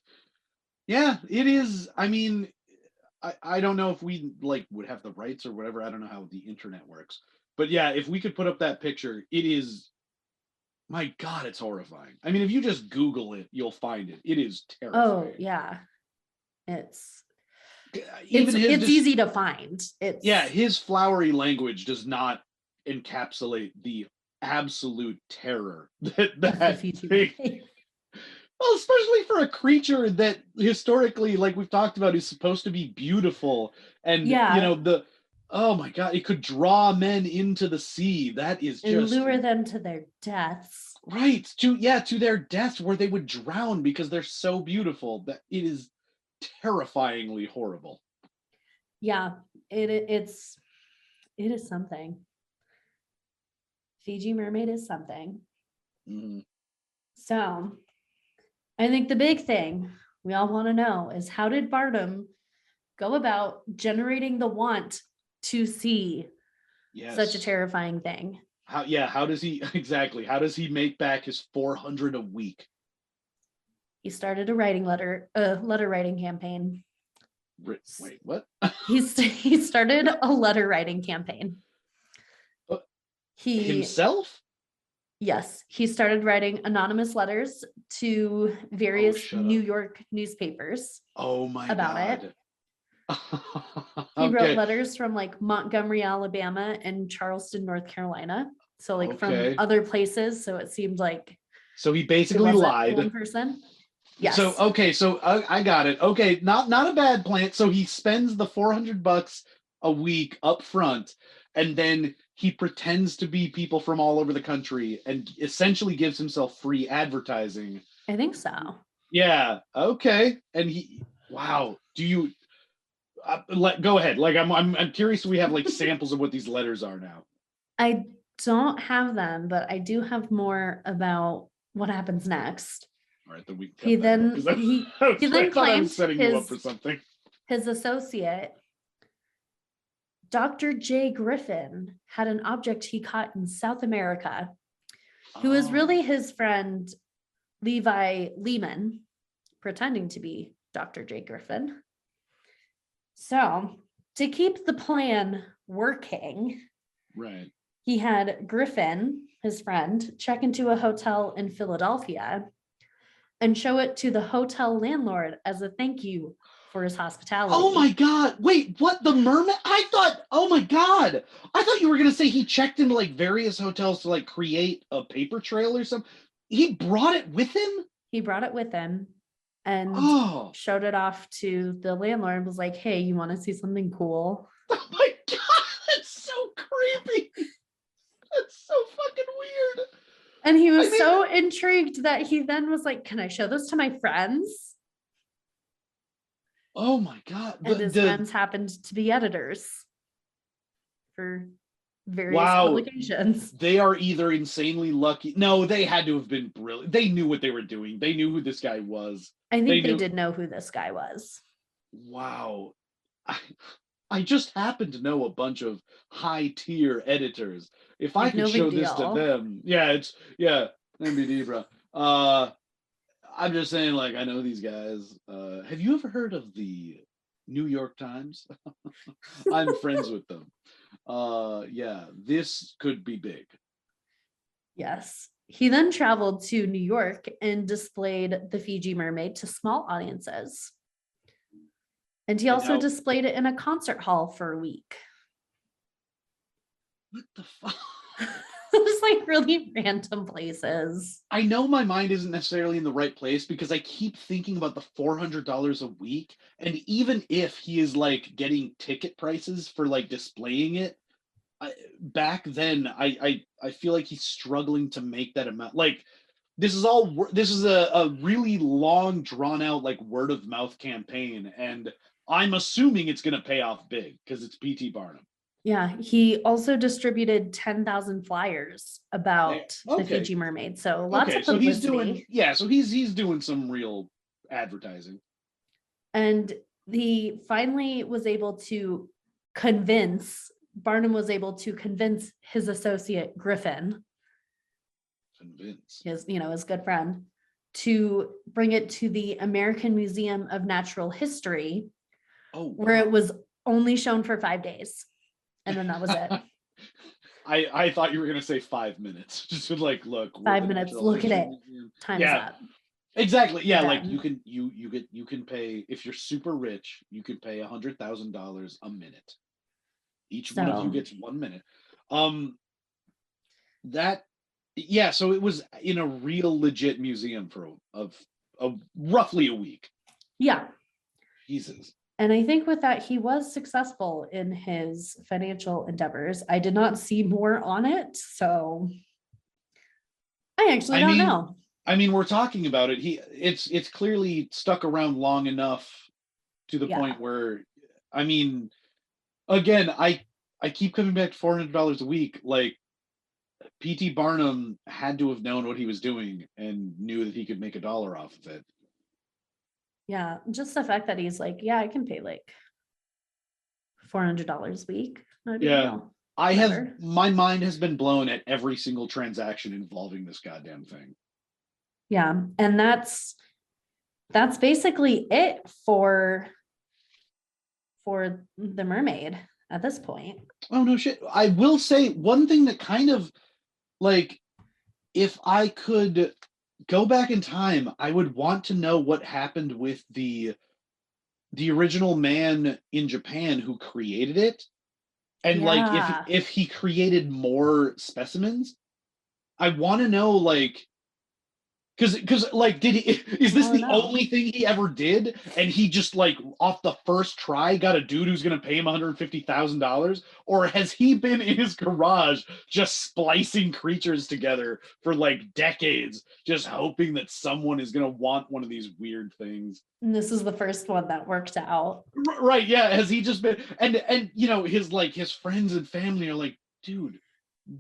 Yeah, it is. I mean, I don't know if we like would have the rights or whatever. I don't know how the internet works. But yeah, if we could put up that picture, it is, my God, it's horrifying. I mean, if you just Google it, you'll find it. It is terrifying.
Oh, yeah. It's easy to find.
His flowery language does not encapsulate the absolute terror that thing. Well, especially for a creature that historically, like we've talked about, is supposed to be beautiful, and oh my God, it could draw men into the sea. That is just
lure them to their deaths.
Right, to their deaths where they would drown because they're so beautiful. That it is terrifyingly horrible.
Yeah, it is something. Fiji mermaid is something.
Mm-hmm.
So I think the big thing we all want to know is, how did Barnum go about generating the want to see such a
Yes.
terrifying thing.
How does he exactly? How does he make back his 400 a week?
He started a letter writing campaign.
Wait, what?
He started a letter writing campaign.
Himself?
Yes, he started writing anonymous letters to
Oh,
various
shut
New
up.
York newspapers
Oh my
about
God.
it. He wrote
Okay.
letters from like Montgomery, Alabama and Charleston, North Carolina. So like from
Okay.
other places. So it seemed like
So he
it
basically
wasn't
lied.
one person.
So
Yes.
okay, so I got it. Okay, not a bad plan. So he spends the $400 a week up front, and then he pretends to be people from all over the country and essentially gives himself free advertising.
I think so.
Yeah. Okay. And wow. Do you go ahead? Like I'm curious. We have like samples of what these letters are now.
I don't have them, but I do have more about what happens next.
All right, then we can
He
cut that out
then
because
he
I
he then
thought I
claimed
was setting you up for something.
his associate, Dr. J. Griffin, had an object he caught in South America, who was really his friend Levi Lehman, pretending to be Dr. J. Griffin. So, to keep the plan working,
Right.
he had Griffin, his friend, check into a hotel in Philadelphia and show it to the hotel landlord as a thank you for his hospitality.
Oh my God. Wait, what? The mermaid? Oh my God. I thought you were going to say he checked into like various hotels to like create a paper trail or something. He brought it with him?
He brought it with him and
Oh.
showed it off to the landlord and was like, hey, you want to see something cool?
Oh my God. That's so creepy. That's so fucking weird.
And he was so intrigued that he then was like, can I show this to my friends?
Oh my God.
And his friends happened to be editors for various publications.
They are either insanely lucky. No, they had to have been brilliant. They knew what they were doing. They knew who this guy was.
I think they did know who this guy was.
Wow. I just happen to know a bunch of high tier editors. If I could show this to them, MBD, bro. I'm just saying, like, I know these guys. Have you ever heard of the New York Times? I'm friends with them. This could be big.
Yes. He then traveled to New York and displayed the Fiji Mermaid to small audiences. And he also displayed it in a concert hall for a week.
What the fuck?
Just like really random places.
I know my mind isn't necessarily in the right place because I keep thinking about the $400 a week. And even if he is like getting ticket prices for like displaying it, back then I feel like he's struggling to make that amount. Like this is a really long drawn out like word of mouth campaign, and I'm assuming it's going to pay off big because it's PT Barnum.
Yeah, he also distributed 10,000 flyers about the Fiji Mermaid. So lots of publicity.
So he's doing some real advertising.
And he finally was able to Barnum was able to convince his associate Griffin, his good friend, to bring it to the American Museum of Natural History, where it was only shown for 5 days. And then that was it.
I thought you were gonna say 5 minutes. Just like, look,
5 minutes. Look at it. Time's up.
Exactly. Yeah, like you can pay, if you're super rich, you can pay $100,000 a minute. Each one of you gets 1 minute. So it was in a real legit museum for roughly a week.
Yeah.
Jesus.
And I think with that, he was successful in his financial endeavors. I did not see more on it, so I actually don't know.
I mean, we're talking about it. It's clearly stuck around long enough to the point where, I mean, again, I keep coming back to $400 a week. Like, PT Barnum had to have known what he was doing and knew that he could make $1 off of it.
Yeah, just the fact that he's like, yeah, I can pay like $400 a week. No big
Yeah.
deal.
My mind has been blown at every single transaction involving this goddamn thing.
Yeah. And that's basically it for the mermaid at this point.
Oh, no shit. I will say one thing that kind of like, if I could go back in time, I would want to know what happened with the original man in Japan who created it. And like
Yeah.
if he created more specimens, I want to know like because like did he is this the only thing he ever did, and he just like off the first try got a dude who's gonna pay him $150,000, or has he been in his garage just splicing creatures together for like decades, just hoping that someone is gonna want one of these weird things?
And this is the first one that worked out.
Right, yeah. Has he just been and you know his friends and family are like, dude,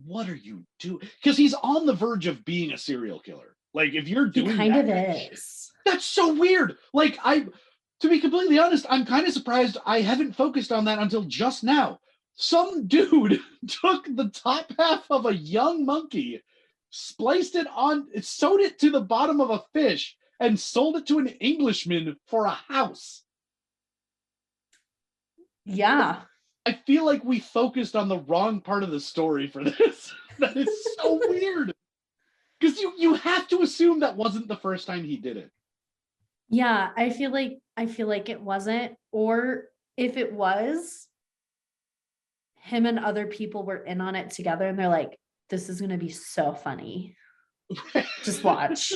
what are you doing? Because he's on the verge of being a serial killer. Like, if you're doing
he kind
that
of
kind of
is.
shit, that's so weird. Like, to be completely honest, I'm kind of surprised I haven't focused on that until just now. Some dude took the top half of a young monkey, spliced it on, sewed it to the bottom of a fish, and sold it to an Englishman for a house.
Yeah.
I feel like we focused on the wrong part of the story for this. That is so weird. Because you have to assume that wasn't the first time he did it.
Yeah, I feel like it wasn't, or if it was, him and other people were in on it together and they're like, this is gonna be so funny. Just watch.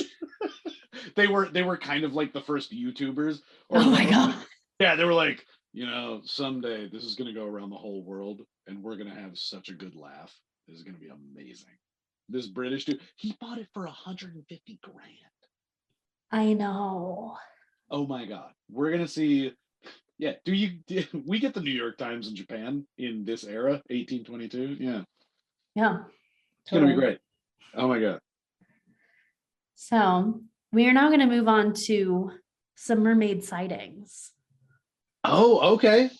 They were kind of like the first YouTubers.
Oh my God.
Yeah, they were like, you know, someday this is gonna go around the whole world and we're gonna have such a good laugh. This is gonna be amazing. This British dude, he bought it for 150 grand.
I know.
Oh my God. We're gonna see. Yeah, we get the New York Times in Japan in this era, 1822? Yeah.
Yeah.
It's gonna be great. Oh my God.
So we are now going to move on to some mermaid sightings.
Oh, okay.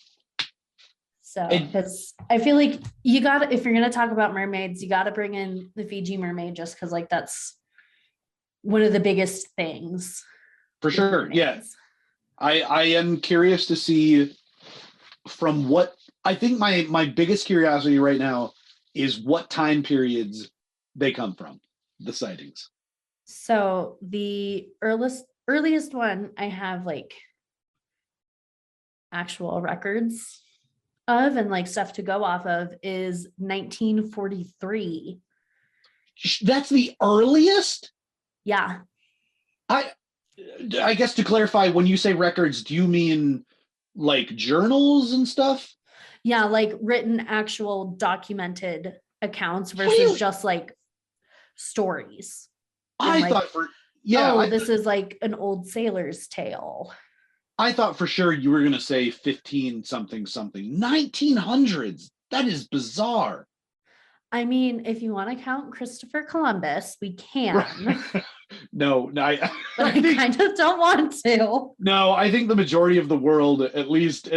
So, because I feel like you got to, if you're going to talk about mermaids, you got to bring in the Fiji mermaid, just because like that's one of the biggest things.
For sure. Yeah. I am curious to see from what, I think my biggest curiosity right now is what time periods they come from, the sightings.
So the earliest one I have like actual records of and like stuff to go off of is 1943.
That's the earliest?
Yeah.
I guess to clarify, when you say records, do you mean like journals and stuff?
Yeah, like written, actual documented accounts versus just like stories.
I thought
this is like an old sailor's tale.
I thought for sure you were going to say 15 something. 1900s. That is bizarre.
I mean, if you want to count Christopher Columbus, we can.
No, I
kind of don't want to.
No, I think the majority of the world, at least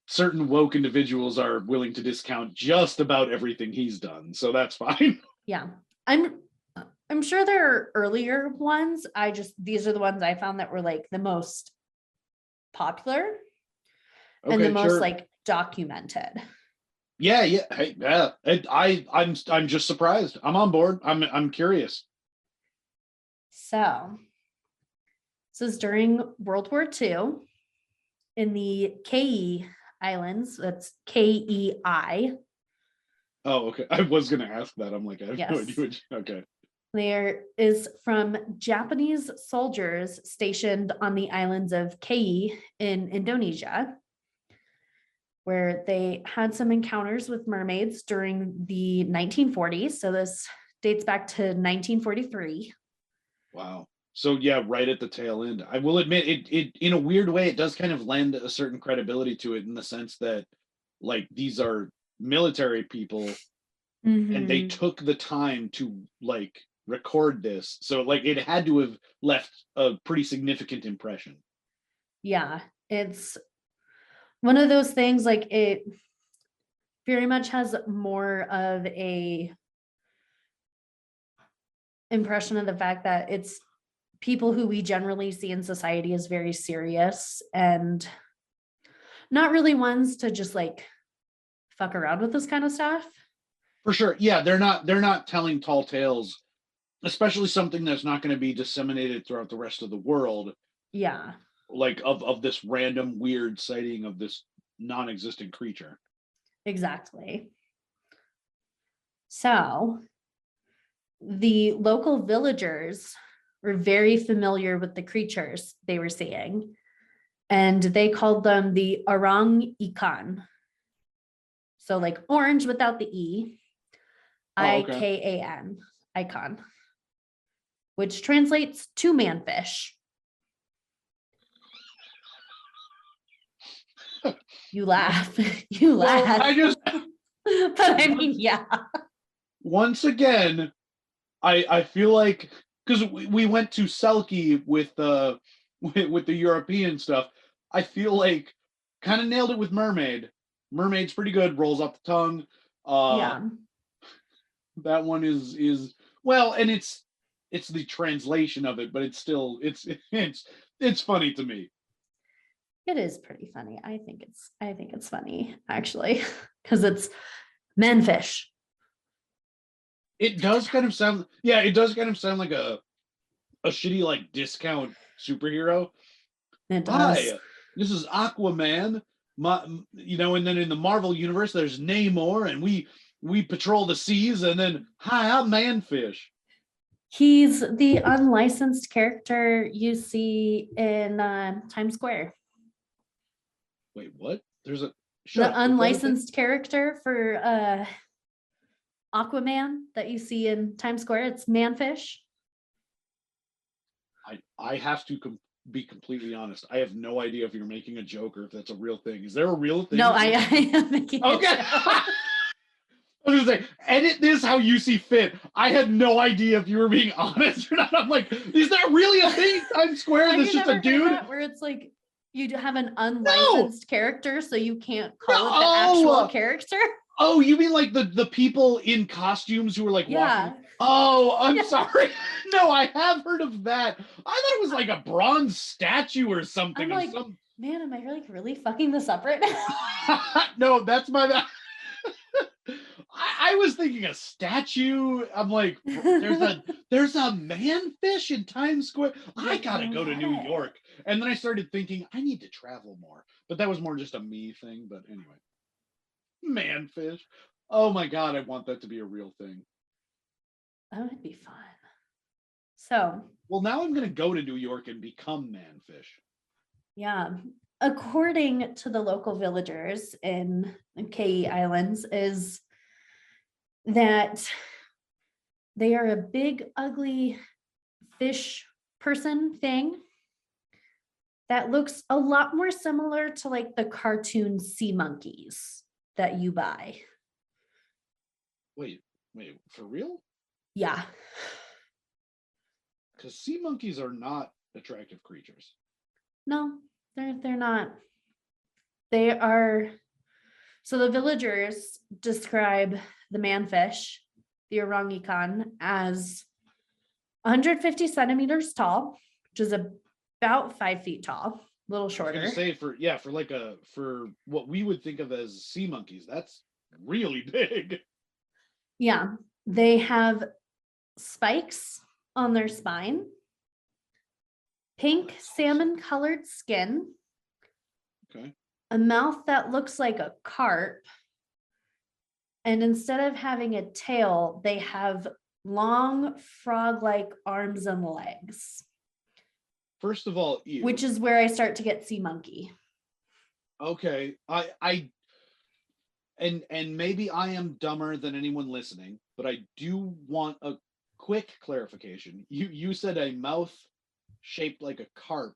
certain woke individuals, are willing to discount just about everything he's done. So that's fine.
Yeah. I'm sure there are earlier ones. These are the ones I found that were like the most popular and the most like documented.
Yeah. Hey, yeah. I'm just surprised. I'm on board. I'm curious.
So this is during World War II in the KE Islands. That's KEI.
Oh, okay. I was going to ask that. I'm like, I have no idea. Okay.
There is from Japanese soldiers stationed on the islands of KE in Indonesia, where they had some encounters with mermaids during the 1940s. So this dates back to 1943.
Wow. So yeah, right at the tail end. I will admit it in a weird way, it does kind of lend a certain credibility to it in the sense that like these are military people and they took the time to like record this. So like it had to have left a pretty significant impression.
Yeah, it's one of those things like very much has more of a impression of the fact that it's people who we generally see in society as very serious and not really ones to just like fuck around with this kind of stuff.
For sure. Yeah, they're not telling tall tales, especially something that's not going to be disseminated throughout the rest of the world,
Yeah,
like of this random weird sighting of this non-existent creature.
exactly. So the local villagers were very familiar with the creatures they were seeing, and they called them the orang ikan. So like orange without the E,
Oh, okay.
Ikan, icon, which translates to manfish. You laugh, you
Well,
laugh.
I just
But I mean, yeah.
once again, I feel like because we went to Selkie with with the European stuff, I feel like kind of nailed it with Mermaid. Mermaid's pretty good, rolls off the tongue. Uh,
Yeah,
that one is well, and it's the translation of it, but it's still it's funny to me.
it is pretty funny. I think it's funny actually, because it's manfish.
It does kind of sound, yeah, it does kind of sound like a shitty like discount superhero.
It does.
Hi, this is Aquaman. And then in the Marvel universe, there's Namor, and we patrol the seas. And then, hi, I'm Manfish.
He's the unlicensed character you see in Times Square.
Wait, what? There's a
The unlicensed character for Aquaman that you see in Times Square. It's Manfish.
I have to be completely honest. I have no idea if you're making a joke or if that's a real thing. Is there a real thing?
No, I am making
okay. I was gonna say, edit this how you see fit. I had no idea if you were being honest or not. I'm like, is that really a thing? Times Square? That's just a dude.
Where it's like you have an unlicensed character, so you can't call it the
No!
actual character.
Oh, you mean like the people in costumes who were like
Yeah.
walking? Oh, I'm
Yeah.
sorry. No, I have heard of that. I thought it was like a bronze statue or something.
I'm like, man, am I really fucking this up right now?
No, that's my. I was thinking a statue. I'm like, there's a manfish in Times Square. I gotta go to New York. And then I started thinking I need to travel more. But that was more just a me thing. But anyway, manfish. Oh my god, I want that to be a real thing.
That would be fun. So,
well, now I'm gonna go to New York and become manfish.
Yeah. According to the local villagers in KE Islands, is that they are a big, ugly fish person thing that looks a lot more similar to like the cartoon sea monkeys that you buy.
Wait, for real?
Yeah.
Because sea monkeys are not attractive creatures.
No, they're not. They are. So the villagers describe the manfish, the orangutan, as 150 centimeters tall, which is about 5 feet tall, a little shorter.
I was gonna say for what we would think of as sea monkeys, that's really big.
Yeah, they have spikes on their spine, pink salmon colored skin,
okay,
a mouth that looks like a carp, and instead of having a tail, they have long frog-like arms and legs.
First of all, ew.
Which is where I start to get sea monkey.
Okay, and maybe I am dumber than anyone listening, but I do want a quick clarification. You said a mouth shaped like a carp.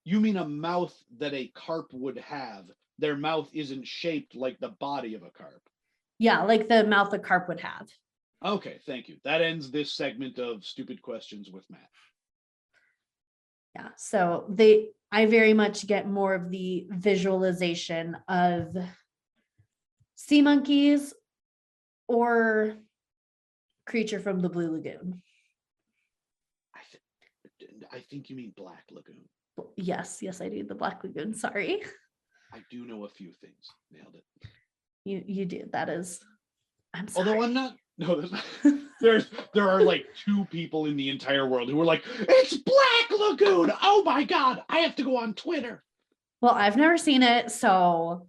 You mean a mouth that a carp would have. Their mouth isn't shaped like the body of a carp.
Yeah, like the mouth a carp would have.
Okay, thank you. That ends this segment of stupid questions with Matt.
Yeah, so I very much get more of the visualization of sea monkeys or creature from the Blue Lagoon.
I think you mean Black Lagoon.
Yes, I do. The Black Lagoon. Sorry.
I do know a few things. Nailed it.
You do. That is. I'm sorry.
Although I'm not. No, there are like 2 people in the entire world who are like, it's Black Lagoon. Oh my God, I have to go on Twitter.
Well, I've never seen it, so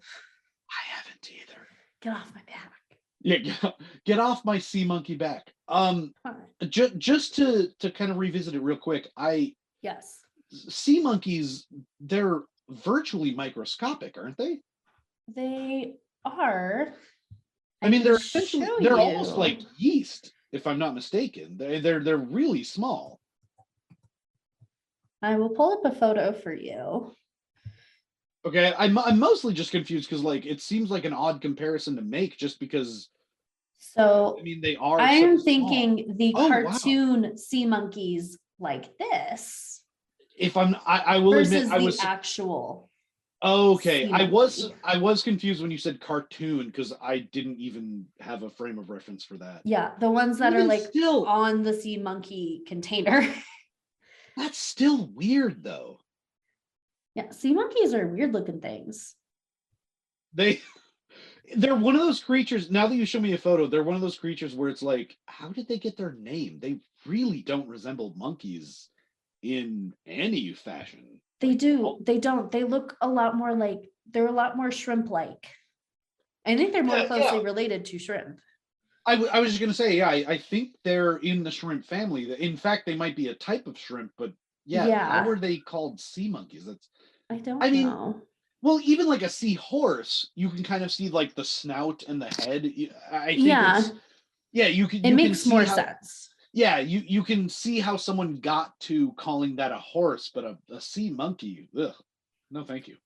I haven't either.
get off my back.
Yeah, get off my sea monkey back. Just to kind of revisit it real quick,
Yes.
sea monkeys, they're virtually microscopic, aren't they?
They are.
I mean, they're
can
essentially
show
they're
you.
almost like yeast, if I'm not mistaken. They're really small.
I will pull up a photo for you.
Okay, I'm mostly just confused because like it seems like an odd comparison to make just because
So
I mean they are.
I'm
so
thinking
small.
the
Oh, wow.
cartoon sea monkeys like this
If I will admit
versus
I
the
was
actual.
okay.
sea
I was
monkey.
confused when you said cartoon because I didn't even have a frame of reference for that.
Yeah, the ones that are
Even
like
still,
on the sea monkey container.
that's still weird though.
Yeah, sea monkeys are weird looking things.
They're one of those creatures. Now that you show me a photo, they're one of those creatures where it's like, how did they get their name? They really don't resemble monkeys in any fashion.
They do. They don't. They look a lot more like they're a lot more shrimp-like. I think they're more closely related to shrimp.
I was just gonna say, yeah, I think they're in the shrimp family. In fact, they might be a type of shrimp, but how are they called sea monkeys?
I don't
I mean,
know.
well, even like a seahorse, you can kind of see like the snout and the head. I think you can.
It
You
makes
can see
more
how,
sense.
Yeah, you can see how someone got to calling that a horse, but a sea monkey. Ugh, no, thank you.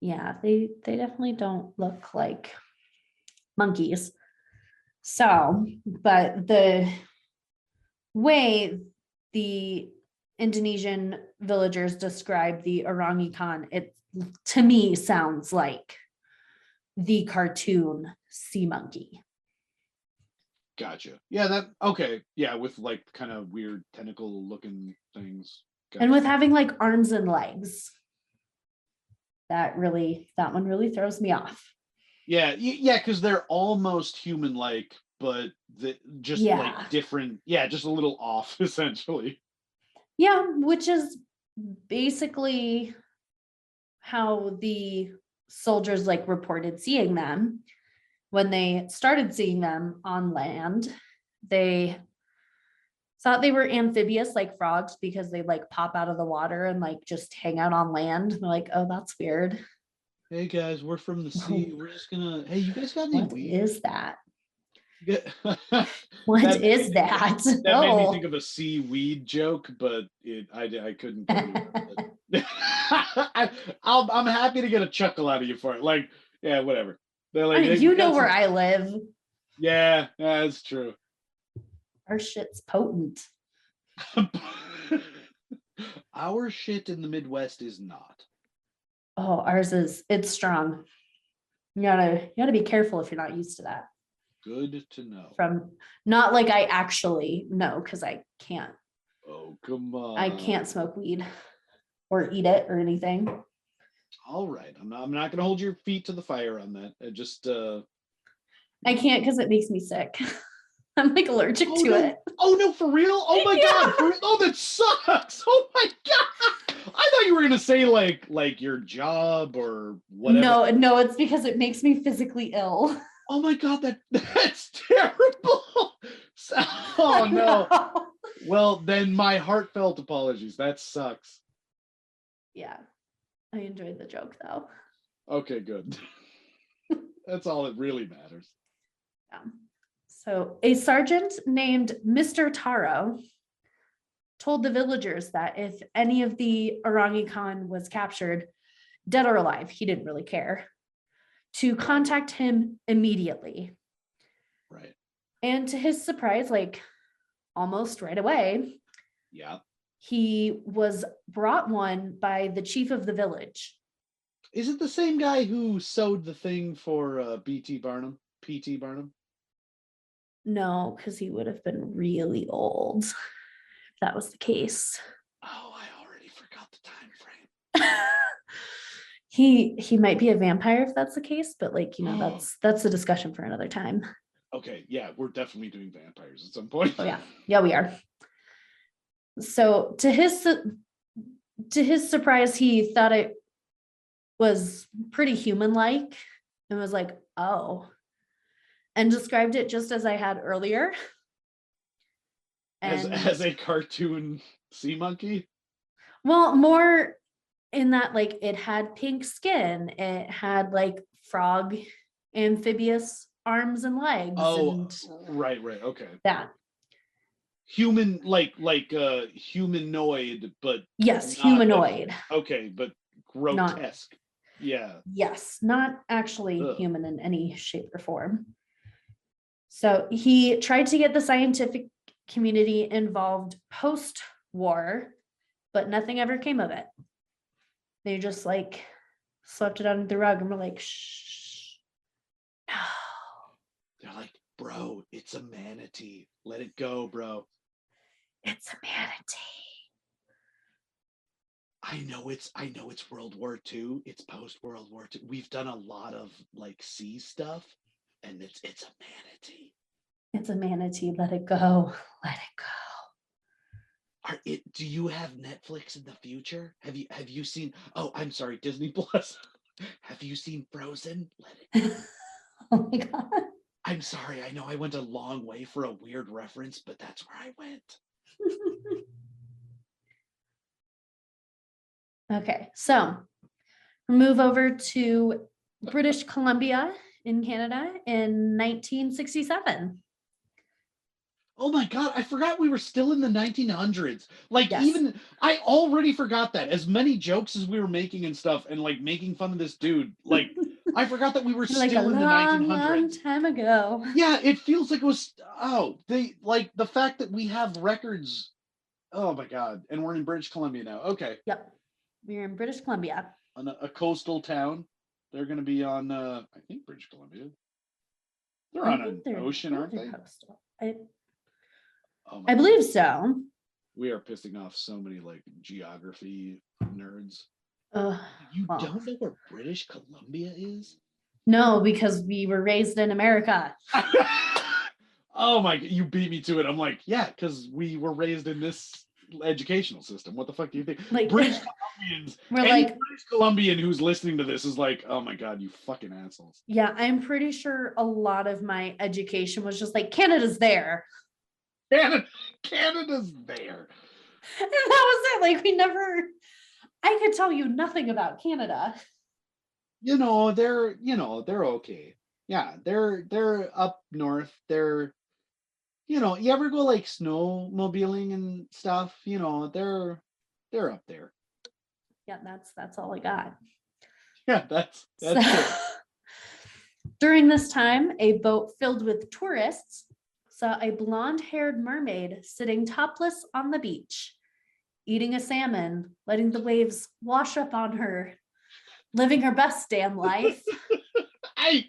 Yeah, they definitely don't look like monkeys. So, but the way the Indonesian villagers describe the orangutan, it to me sounds like the cartoon sea monkey.
Gotcha. Yeah, that okay. Yeah, with like kind of weird tentacle looking things. Gotcha.
And with having like arms and legs. That one really throws me off.
Yeah, because they're almost human-like, but just like different. Yeah, just a little off, essentially.
Yeah, which is basically how the soldiers like reported seeing them. When they started seeing them on land, they thought they were amphibious like frogs because they like pop out of the water and like just hang out on land. They're like, oh, that's weird.
Hey guys, we're from the sea. We're just gonna. Hey, you guys got any weed?
What is that?
What
that is that?
That made me think of a seaweed joke, but I couldn't get it. I'm happy to get a chuckle out of you for it. Like, yeah, whatever. They're like, hey,
you know where I live.
Yeah, that's true.
Our shit's potent.
Our shit in the Midwest is not.
Oh, ours is. It's strong. You gotta be careful if you're not used to that.
Good to know.
From not like I actually know because I can't.
Oh, come on.
I can't smoke weed or eat it or anything.
All right. I'm not gonna hold your feet to the fire on that.
I can't because it makes me sick. I'm like allergic to it.
Oh no, for real? Oh my God. Oh, that sucks. Oh my God. I thought you were gonna say like your job or whatever.
No, it's because it makes me physically ill.
Oh my God, that's terrible. Oh no. Well, then my heartfelt apologies. That sucks.
Yeah. I enjoyed the joke though.
Okay, good. That's all that really matters.
Yeah. So a sergeant named Mr. Taro told the villagers that if any of the orangutan was captured, dead or alive, he didn't really care, to contact him immediately.
Right.
And to his surprise, like almost right away,
yeah,
he was brought one by the chief of the village.
Is it the same guy who sewed the thing for BT Barnum? PT Barnum?
No, because he would have been really old if that was the case.
Oh, I already forgot the time frame.
He might be a vampire if that's the case, but like,
Oh,
that's a discussion for another time.
okay, yeah, we're definitely doing vampires at some point.
Oh yeah, we are. So to his surprise, he thought it was pretty human-like and was like, oh, and described it just as I had earlier.
As
And
a cartoon sea monkey.
well, more in that like it had pink skin, it had like frog amphibious arms and legs
Oh,
and
right, okay.
that.
Human, like humanoid, but
Yes,
not
humanoid.
okay, but
Not,
grotesque. Yeah.
yes, not actually
Ugh.
human in any shape or form. So he tried to get the scientific community involved post-war, but nothing ever came of it. They just like swept it under the rug and were like, shh, no.
They're like, bro, it's a manatee. Let it go, bro.
It's a manatee.
I know it's World War II. It's post World War II. We've done a lot of like sea stuff, and it's a manatee.
It's a manatee. Let it go. Let it go.
Do you have Netflix in the future? Have you seen, oh, I'm sorry, Disney Plus. Have you seen Frozen? Let it go.
Oh my God.
I'm sorry, I know I went a long way for a weird reference, but that's where I went.
Okay, so move over to British Columbia in Canada in 1967.
Oh my god, I forgot we were still in the 1900s. Like,
Yes.
even I already forgot that. As many jokes as we were making and stuff, and like making fun of this dude, like I forgot that we were
Like a
still in the
long, long
1900s.
time ago.
Yeah, it feels like it was. Oh, they like the fact that we have records. Oh my god, and we're in British Columbia now. Okay,
Yep. We're in British Columbia.
on a coastal town. They're going to be on, I think, British Columbia. They're on an ocean, aren't they?
Coastal.
Oh my
I
god,
believe so.
we are pissing off so many like geography nerds.
Uh,
You
well,
don't know where British Columbia is?
no, because we were raised in America.
Oh my, you beat me to it. I'm like, yeah, because we were raised in this educational system. What the fuck do you think?
Like,
British Columbians,
we're
any
like,
British Columbian who's listening to this is like, oh my god, you fucking assholes.
yeah, I'm pretty sure a lot of my education was just like, Canada's there.
Canada, Canada's there.
And that was it. Like, I could tell you nothing about Canada.
They're okay. Yeah, they're up north. You ever go like snowmobiling and stuff? They're up there.
Yeah, that's all I got.
Yeah, that's
So,
true.
during this time, a boat filled with tourists saw a blonde-haired mermaid sitting topless on the beach, eating a salmon, letting the waves wash up on her, living her best damn life.
I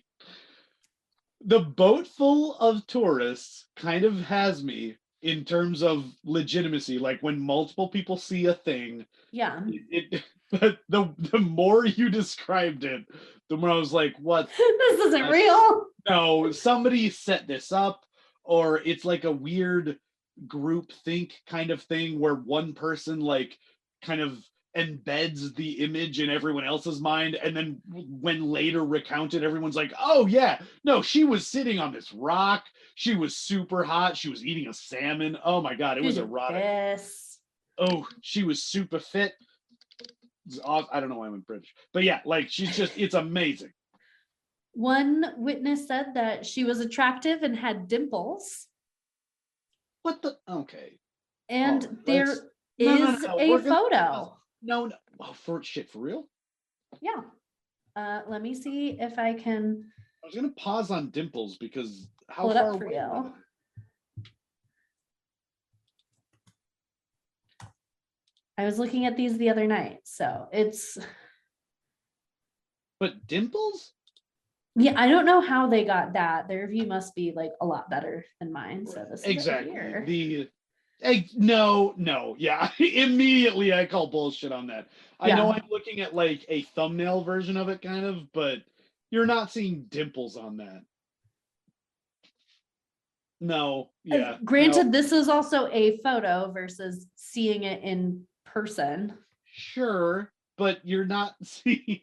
the boat full of tourists kind of has me in terms of legitimacy. Like when multiple people see a thing,
Yeah.
but the more you described it, the more I was like, what?
This isn't real.
No, somebody set this up, or it's like a weird group think kind of thing where one person like kind of embeds the image in everyone else's mind, and then when later recounted, everyone's like, oh yeah, no, she was sitting on this rock, she was super hot, she was eating a salmon, oh my god, it was erotic.
This.
Oh, she was super fit. I don't know why I went British, but yeah, like it's amazing.
One witness said that she was attractive and had dimples.
What the? Okay.
And
Right,
there
no.
is a
We're gonna
photo.
no. Oh, for real.
Yeah. Let me see if I can
I was gonna pause on dimples because how
pull it
far
up for
away were
you.
they?
I was looking at these the other night. So it's
But dimples?
Yeah, I don't know how they got that. Their review must be like a lot better than mine. So this is it
Exactly.
here.
No, yeah. Immediately I call bullshit on that. I know
Yeah.
I'm looking at like a thumbnail version of it, kind of, but you're not seeing dimples on that. No, yeah, no,
Granted, this is also a photo versus seeing it in person.
sure, but you're not seeing.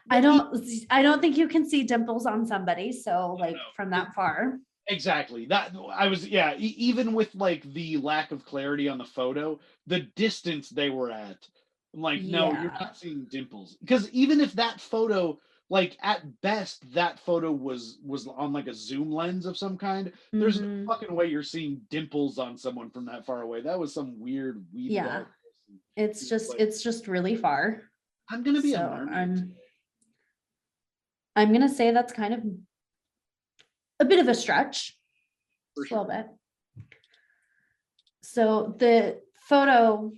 I don't think you can see dimples on somebody. So like
No,
from that far.
exactly. That I was, yeah. Even with like the lack of clarity on the photo, the distance they were at, I'm like, no, you're
Yeah.
not seeing dimples. Because even if that photo, like at best, that photo was on like a zoom lens of some kind, there's no
Hmm.
fucking way you're seeing dimples on someone from that far away. That was some weird weeded
Yeah.
out person. Like,
It's just really far.
I'm gonna be a
So
mermaid
I'm gonna say that's kind of a bit of a stretch.
for
Just a little
sure.
bit. So the photo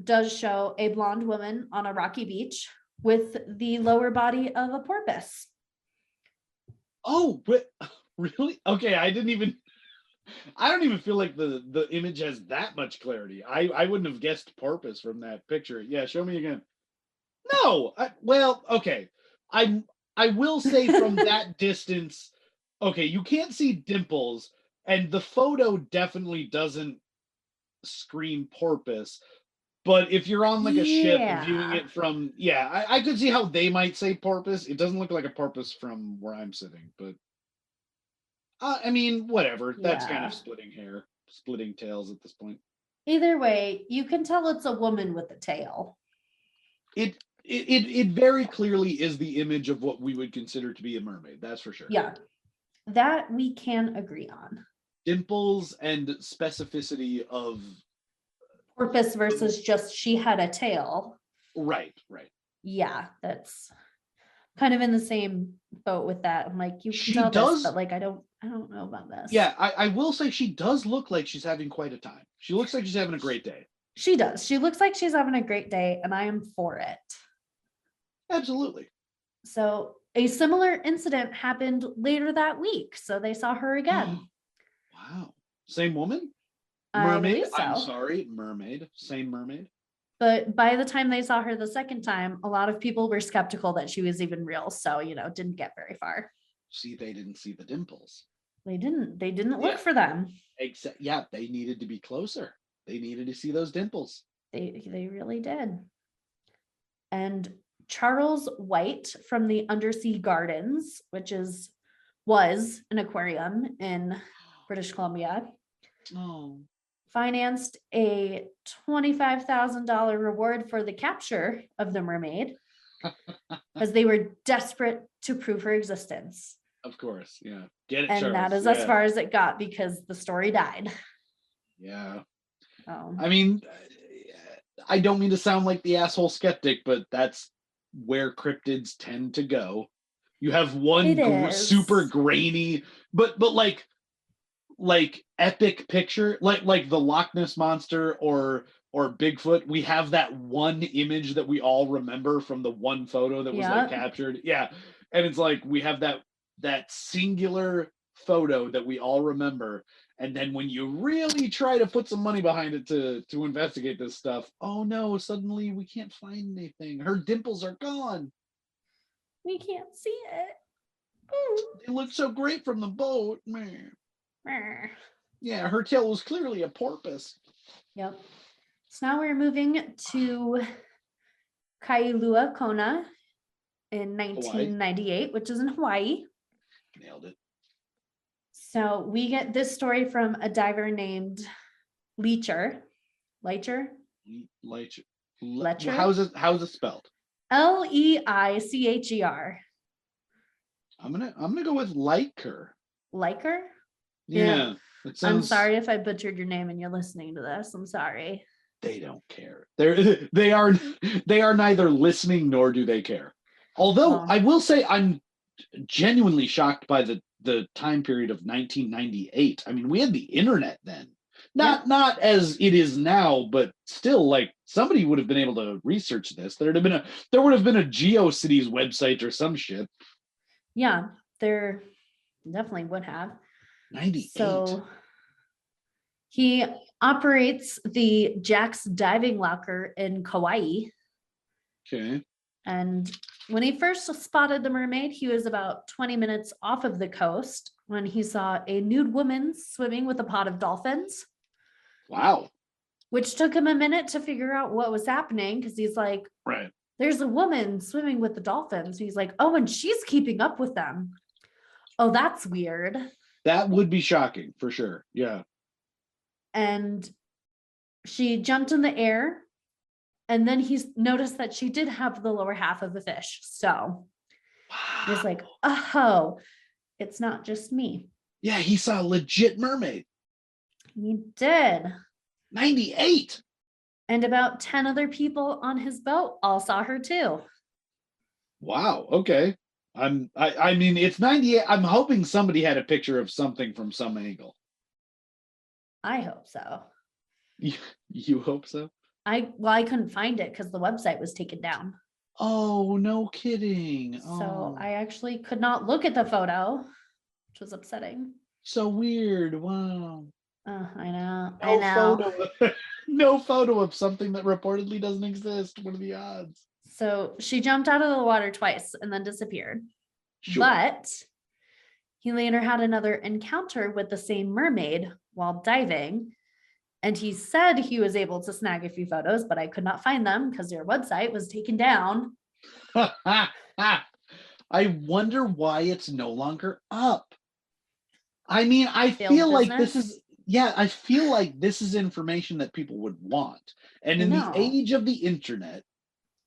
does show a blonde woman on a rocky beach with the lower body of a porpoise.
Oh, but really? Okay, I don't even feel like the image has that much clarity. I wouldn't have guessed porpoise from that picture. Yeah, show me again. No, well, okay. I I will say from that distance, okay, you can't see dimples, and the photo definitely doesn't scream porpoise. But if you're on like a ship viewing
Yeah.
it from, yeah, I could see how they might say porpoise. It doesn't look like a porpoise from where I'm sitting, but I mean, whatever. That's kind of
Yeah.
splitting tails at this point.
Either way, you can tell it's a woman with a tail.
It very clearly is the image of what we would consider to be a mermaid. That's for sure.
Yeah. That we can agree on.
Dimples and specificity of
Porpoise versus just she had a tail.
right.
Yeah, that's kind of in the same boat with that. I'm like, you can
She
tell this,
does.
but like I don't know about this.
Yeah, I will say she does look like she's having quite a time. She looks like she's having a great day.
She does. She looks like she's having a great day, and I am for it.
Absolutely.
So a similar incident happened later that week. So they saw her again.
Wow. Same woman?
I
Mermaid?
believe
I'm
so.
sorry, mermaid. Same mermaid.
But by the time they saw her the second time, a lot of people were skeptical that she was even real. So, didn't get very far.
See, they didn't see the dimples.
They didn't
Yeah.
look for them.
Yeah, they needed to be closer. They needed to see those dimples.
They really did. And Charles White from the Undersea Gardens, which was an aquarium in British Columbia,
Oh.
financed a $25,000 reward for the capture of the mermaid as they were desperate to prove her existence.
Of course, yeah. Get it,
And
Charles.
that is
yeah.
as far as it got because the story died.
Yeah.
Oh.
I mean, I don't mean to sound like the asshole skeptic, but that's where cryptids tend to go. You have one
It is.
super grainy, but like epic picture, like the Loch Ness monster or Bigfoot. We have that one image that we all remember from the one photo that was like
Yeah.
captured. Yeah, and it's like we have that singular photo that we all remember, and then when you really try to put some money behind it to investigate this stuff, oh no, suddenly we can't find anything. Her dimples are gone.
We can't see it.
They look so great from the boat, man.
Ooh.
Yeah, her tail was clearly a porpoise.
Yep. So now we're moving to Kailua Kona in 1998, which is in Hawaii.
Nailed it.
So we get this story from a diver named Leecher. Lecher? Lecher?
How's it spelled?
Leicher.
I'm gonna go with Liker.
Liker?
Yeah. It
I'm
sounds.
sorry if I butchered your name and you're listening to this. I'm sorry.
They don't care. They are neither listening nor do they care. Although
Oh.
I will say I'm genuinely shocked by the time period of 1998. I mean, we had the internet then. Not as it is now, but still, like, somebody would have been able to research this. There would have been a GeoCities website or some shit.
Yeah, there definitely would have.
98.
So he operates the Jack's diving locker in Kauai.
Okay.
And when he first spotted the mermaid, he was about 20 minutes off of the coast when he saw a nude woman swimming with a pod of dolphins.
Wow.
Which took him a minute to figure out what was happening, because he's like,
right,
there's a woman swimming with the dolphins. He's like, oh, and she's keeping up with them. Oh, that's weird.
That would be shocking for sure. Yeah.
And she jumped in the air, and then he's noticed that she did have the lower half of a fish. So he's like, oh, it's not just me.
Yeah, he saw a legit mermaid.
He did.
98.
And about 10 other people on his boat all saw her too.
Wow. Okay. I mean, it's 98. I'm hoping somebody had a picture of something from some angle.
I hope so.
You hope so?
I couldn't find it because the website was taken down.
Oh, no kidding.
So I actually could not look at the photo, which was upsetting.
So weird. Wow.
I know.
No photo. No photo of something that reportedly doesn't exist. What are the odds?
So she jumped out of the water twice and then disappeared. Sure. But he later had another encounter with the same mermaid while diving. And he said he was able to snag a few photos, but I could not find them because their website was taken down.
I wonder why it's no longer up. I mean, I feel like this is information that people would want. And in the age of the internet,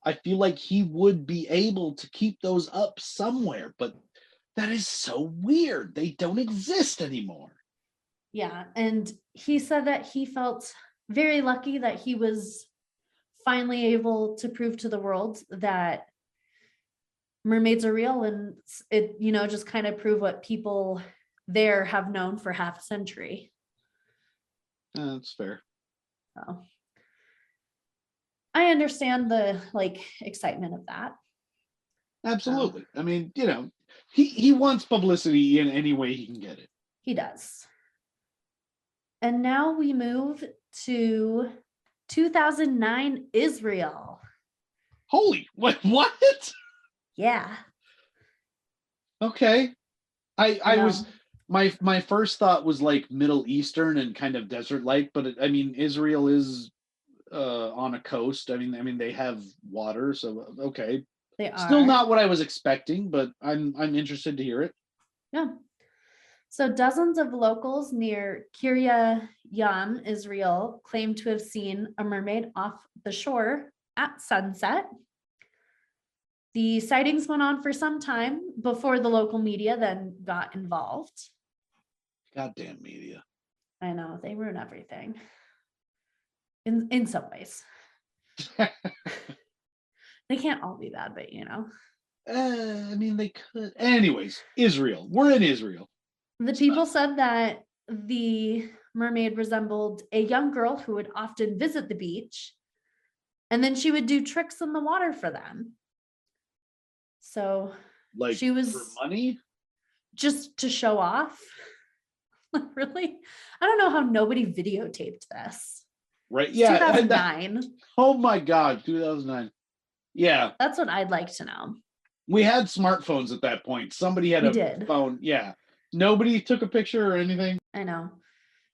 I feel like he would be able to keep those up somewhere, but that is so weird. They don't exist anymore.
Yeah. And he said that he felt very lucky that he was finally able to prove to the world that mermaids are real, and it, just kind of prove what people there have known for half a century.
That's fair.
So I understand the excitement of that.
Absolutely. I mean, he wants publicity in any way he can get it.
He does. And now we move to 2009 Israel.
Holy, what?
Yeah.
Okay. I was my first thought was like Middle Eastern and kind of desert-like, but I mean, Israel is on a coast. I mean they have water, so okay.
They are.
Still not what I was expecting, but I'm interested to hear it.
Yeah. So dozens of locals near Kiryat Yam, Israel, claim to have seen a mermaid off the shore at sunset. The sightings went on for some time before the local media then got involved.
Goddamn media.
I know, they ruin everything. In some ways. They can't all be bad, but
I mean, they could. Anyways, Israel. We're in Israel.
The people said that the mermaid resembled a young girl who would often visit the beach, and then she would do tricks in the water for them. So she was
for money?
Just to show off. Really? I don't know how nobody videotaped this.
Right. Yeah.
2009.
Oh my God. 2009. Yeah.
That's what I'd like to know.
We had smartphones at that point. Somebody had a phone. Yeah. Nobody took a picture or anything.
I know.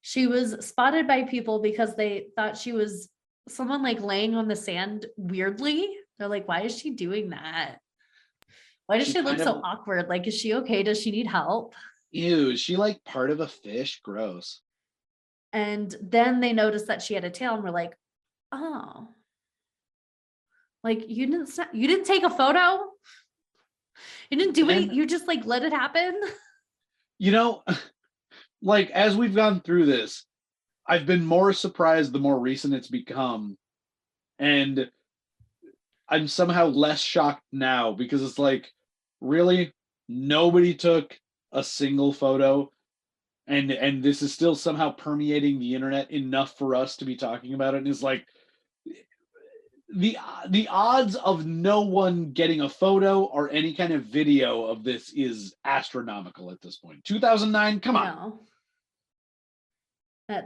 She was spotted by people because they thought she was someone laying on the sand weirdly. They're like, why is she doing that? Why does she look so awkward? Is she okay? Does she need help?
Ew, is she part of a fish? Gross.
And then they noticed that she had a tail and were like, oh. You didn't take a photo? You didn't do anything? You just let it happen?
As we've gone through this, I've been more surprised the more recent it's become. And I'm somehow less shocked now because it's really nobody took a single photo. and this is still somehow permeating the internet enough for us to be talking about it. And it's like the odds of no one getting a photo or any kind of video of this is astronomical at this point. 2009, come on.
No.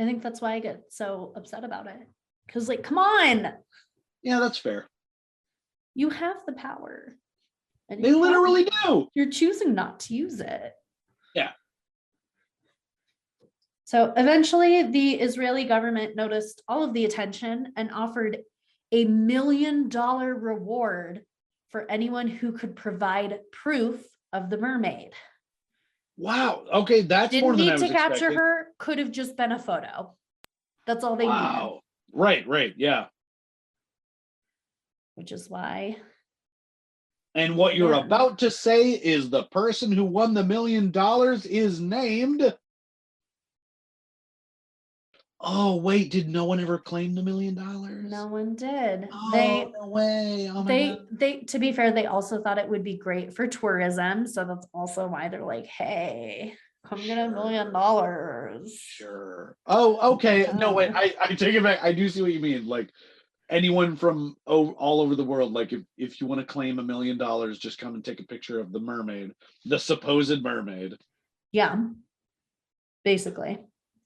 I think that's why I get so upset about it. Because, like, come on.
Yeah, that's fair.
You have the power. And
They literally do.
You're choosing not to use it.
Yeah.
So eventually the Israeli government noticed all of the attention and offered $1 million reward for anyone who could provide proof of the mermaid.
Wow. Okay, that's more
Didn't
than I
need
was
to capture
expecting.
her, could have just been a photo. That's all they needed.
Wow. Right, yeah.
Which is why.
And what you're
Yeah.
about to say is the person who won the $1 million is named. Oh, wait, did no one ever claim the $1 million?
No one did.
Oh, no way. Oh my God.
They, to be fair, they also thought it would be great for tourism. So that's also why they're like, hey, come get $1 million.
Sure. Oh, okay. No, wait, I take it back. I do see what you mean. Like, anyone from all over the world, like if you want to claim $1 million, just come and take a picture of the mermaid, the supposed mermaid.
Yeah, basically.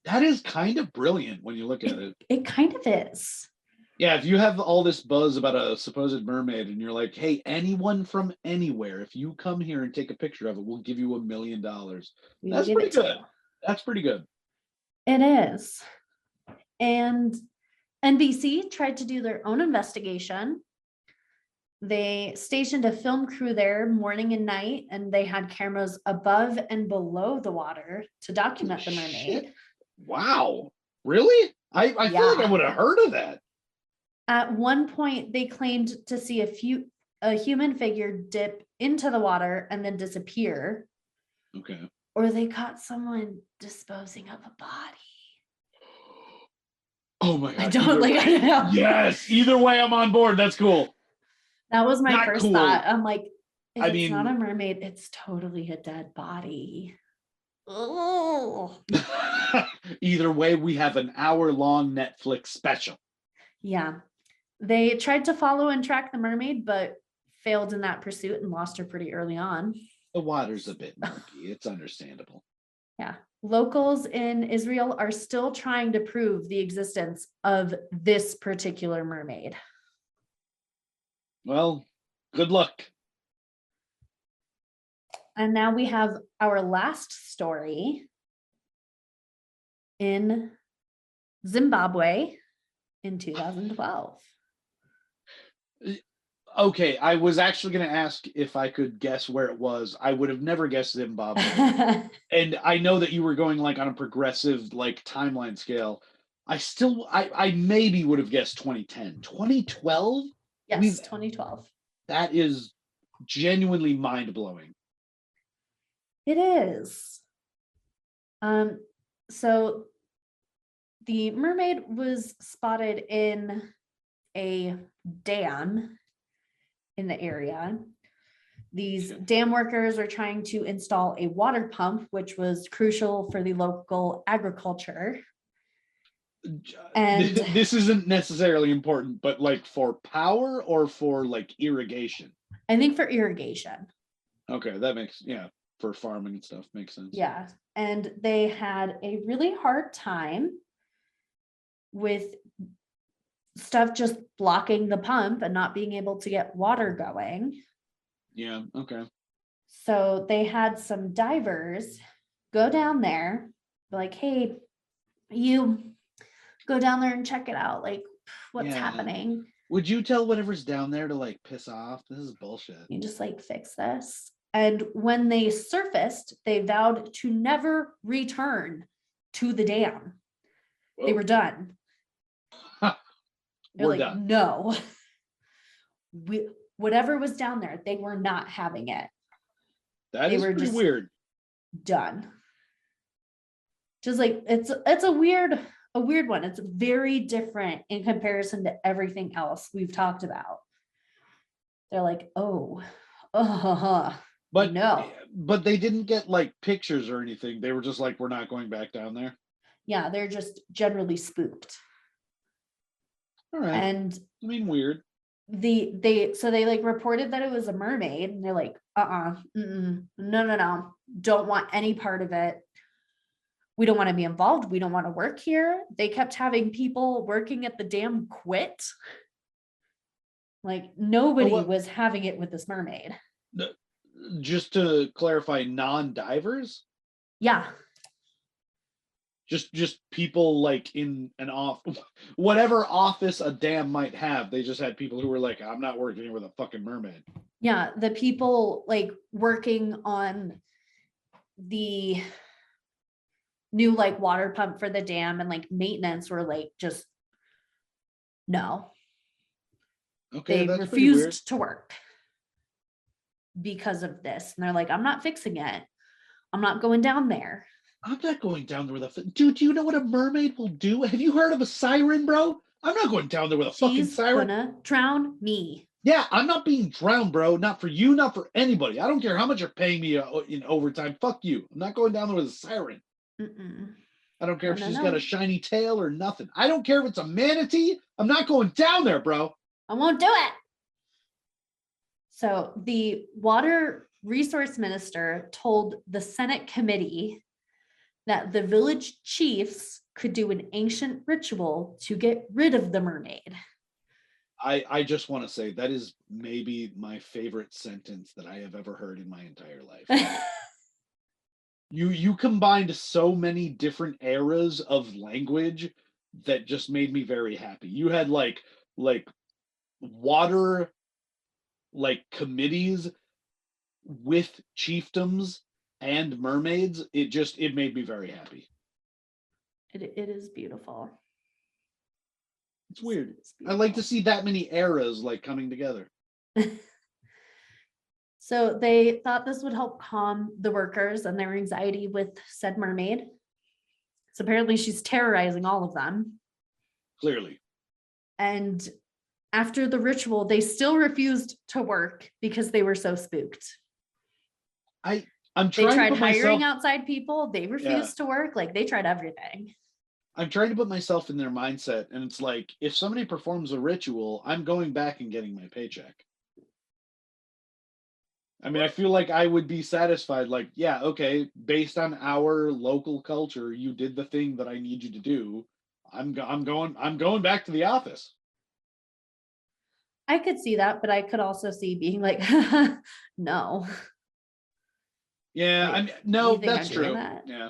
That is kind of brilliant when you look at it.
It kind of is.
Yeah, if you have all this buzz about a supposed mermaid and you're like, hey, anyone from anywhere, if you come here and take a picture of it, we'll give you $1 million. That's pretty good. That's pretty good.
It is. And NBC tried to do their own investigation. They stationed a film crew there morning and night, and they had cameras above and below the water to document the mermaid.
Shit. Wow. Really? I feel like I would have heard of that.
At one point, they claimed to see a human figure dip into the water and then disappear.
Okay.
Or they caught someone disposing of a body.
Oh my God.
I don't like. I know.
Yes. Either way, I'm on board. That's cool.
That was my first thought. I'm like, if it's not a mermaid, it's totally a dead body. Oh.
Either way, we have an hour-long Netflix special.
Yeah. They tried to follow and track the mermaid, but failed in that pursuit and lost her pretty early on.
The water's a bit murky. It's understandable.
Yeah. Locals in Israel are still trying to prove the existence of this particular mermaid.
Well, good luck.
And now we have our last story in Zimbabwe in 2012.
Okay, I was actually going to ask if I could guess where it was. I would have never guessed Zimbabwe. And I know that you were going like on a progressive like timeline scale. I maybe would have guessed 2010. 2012?
Yes, 2012.
That is genuinely mind-blowing.
It is. So the mermaid was spotted in a dam in the area. These dam workers are trying to install a water pump, which was crucial for the local agriculture. And
this isn't necessarily important, but like for power or for like irrigation?
I think for irrigation.
Okay, that makes, for farming and stuff makes sense.
Yeah. And they had a really hard time with stuff just blocking the pump and not being able to get water going.
Yeah, okay.
So they had some divers go down there, be like, hey, you go down there and check it out. Like, what's happening?
Would you tell whatever's down there to like piss off? This is bullshit.
You just like fix this. And when they surfaced, they vowed to never return to the dam. Whoa. They were done. They're
we're
like,
done.
No. Whatever was down there, they were not having it.
That is pretty weird.
Done. Just like it's a weird one. It's very different in comparison to everything else we've talked about. They're like,
But
No.
but they didn't get like pictures or anything. They were just like, we're not going back down there.
Yeah, they're just generally spooked.
All right.
And
I mean, weird.
they like reported that it was a mermaid, and they're like, no, don't want any part of it. We don't want to be involved. We don't want to work here. They kept having people working at the dam quit. Like nobody was having it with this mermaid.
Just to clarify, non-divers?
Yeah.
Just people like in an whatever office a dam might have. They just had people who were like, I'm not working here with a fucking mermaid.
Yeah, the people like working on the new like water pump for the dam and like maintenance were like, just no.
Okay,
they refused to work because of this. And they're like, I'm not fixing it. I'm not going down there.
I'm not going down there with a dude. Do you know what a mermaid will do? Have you heard of a siren, bro? I'm not going down there with a fucking siren.
She's gonna drown me.
Yeah, I'm not being drowned, bro. Not for you, not for anybody. I don't care how much you're paying me in overtime. Fuck you. I'm not going down there with a siren. I don't care if she's got a shiny tail or nothing. I don't care if it's a manatee. I'm not going down there, bro.
I won't do it. So the water resource minister told the Senate committee that the village chiefs could do an ancient ritual to get rid of the mermaid.
I just want to say that is maybe my favorite sentence that I have ever heard in my entire life. You combined so many different eras of language that just made me very happy. You had like water like committees with chiefdoms and mermaids. It made me very happy.
It is beautiful.
It's weird. I like to see that many eras like coming together.
So they thought this would help calm the workers and their anxiety with said mermaid. So apparently she's terrorizing all of them.
Clearly.
And after the ritual, they still refused to work because they were so spooked.
They
tried hiring outside people. They refused to work. Like they tried everything.
I'm trying to put myself in their mindset, and it's like, if somebody performs a ritual, I'm going back and getting my paycheck. I mean, I feel like I would be satisfied, like, yeah, okay, based on our local culture, you did the thing that I need you to do. I'm going back to the office.
I could see that, but I could also see being like, no.
Yeah,
Like,
I mean, no, that's true. Yeah.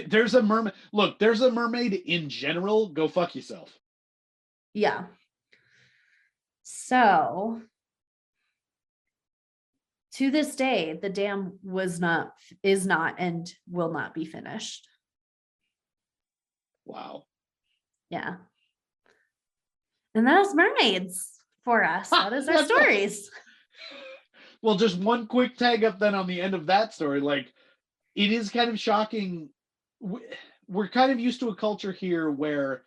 There's a mermaid. Look, there's a mermaid in general. Go fuck yourself.
Yeah. So to this day, the dam is not, and will not be finished.
Wow.
Yeah. And that is mermaids for us. That is our stories.
Well, just one quick tag up then on the end of that story. Like, it is kind of shocking. We're kind of used to a culture here where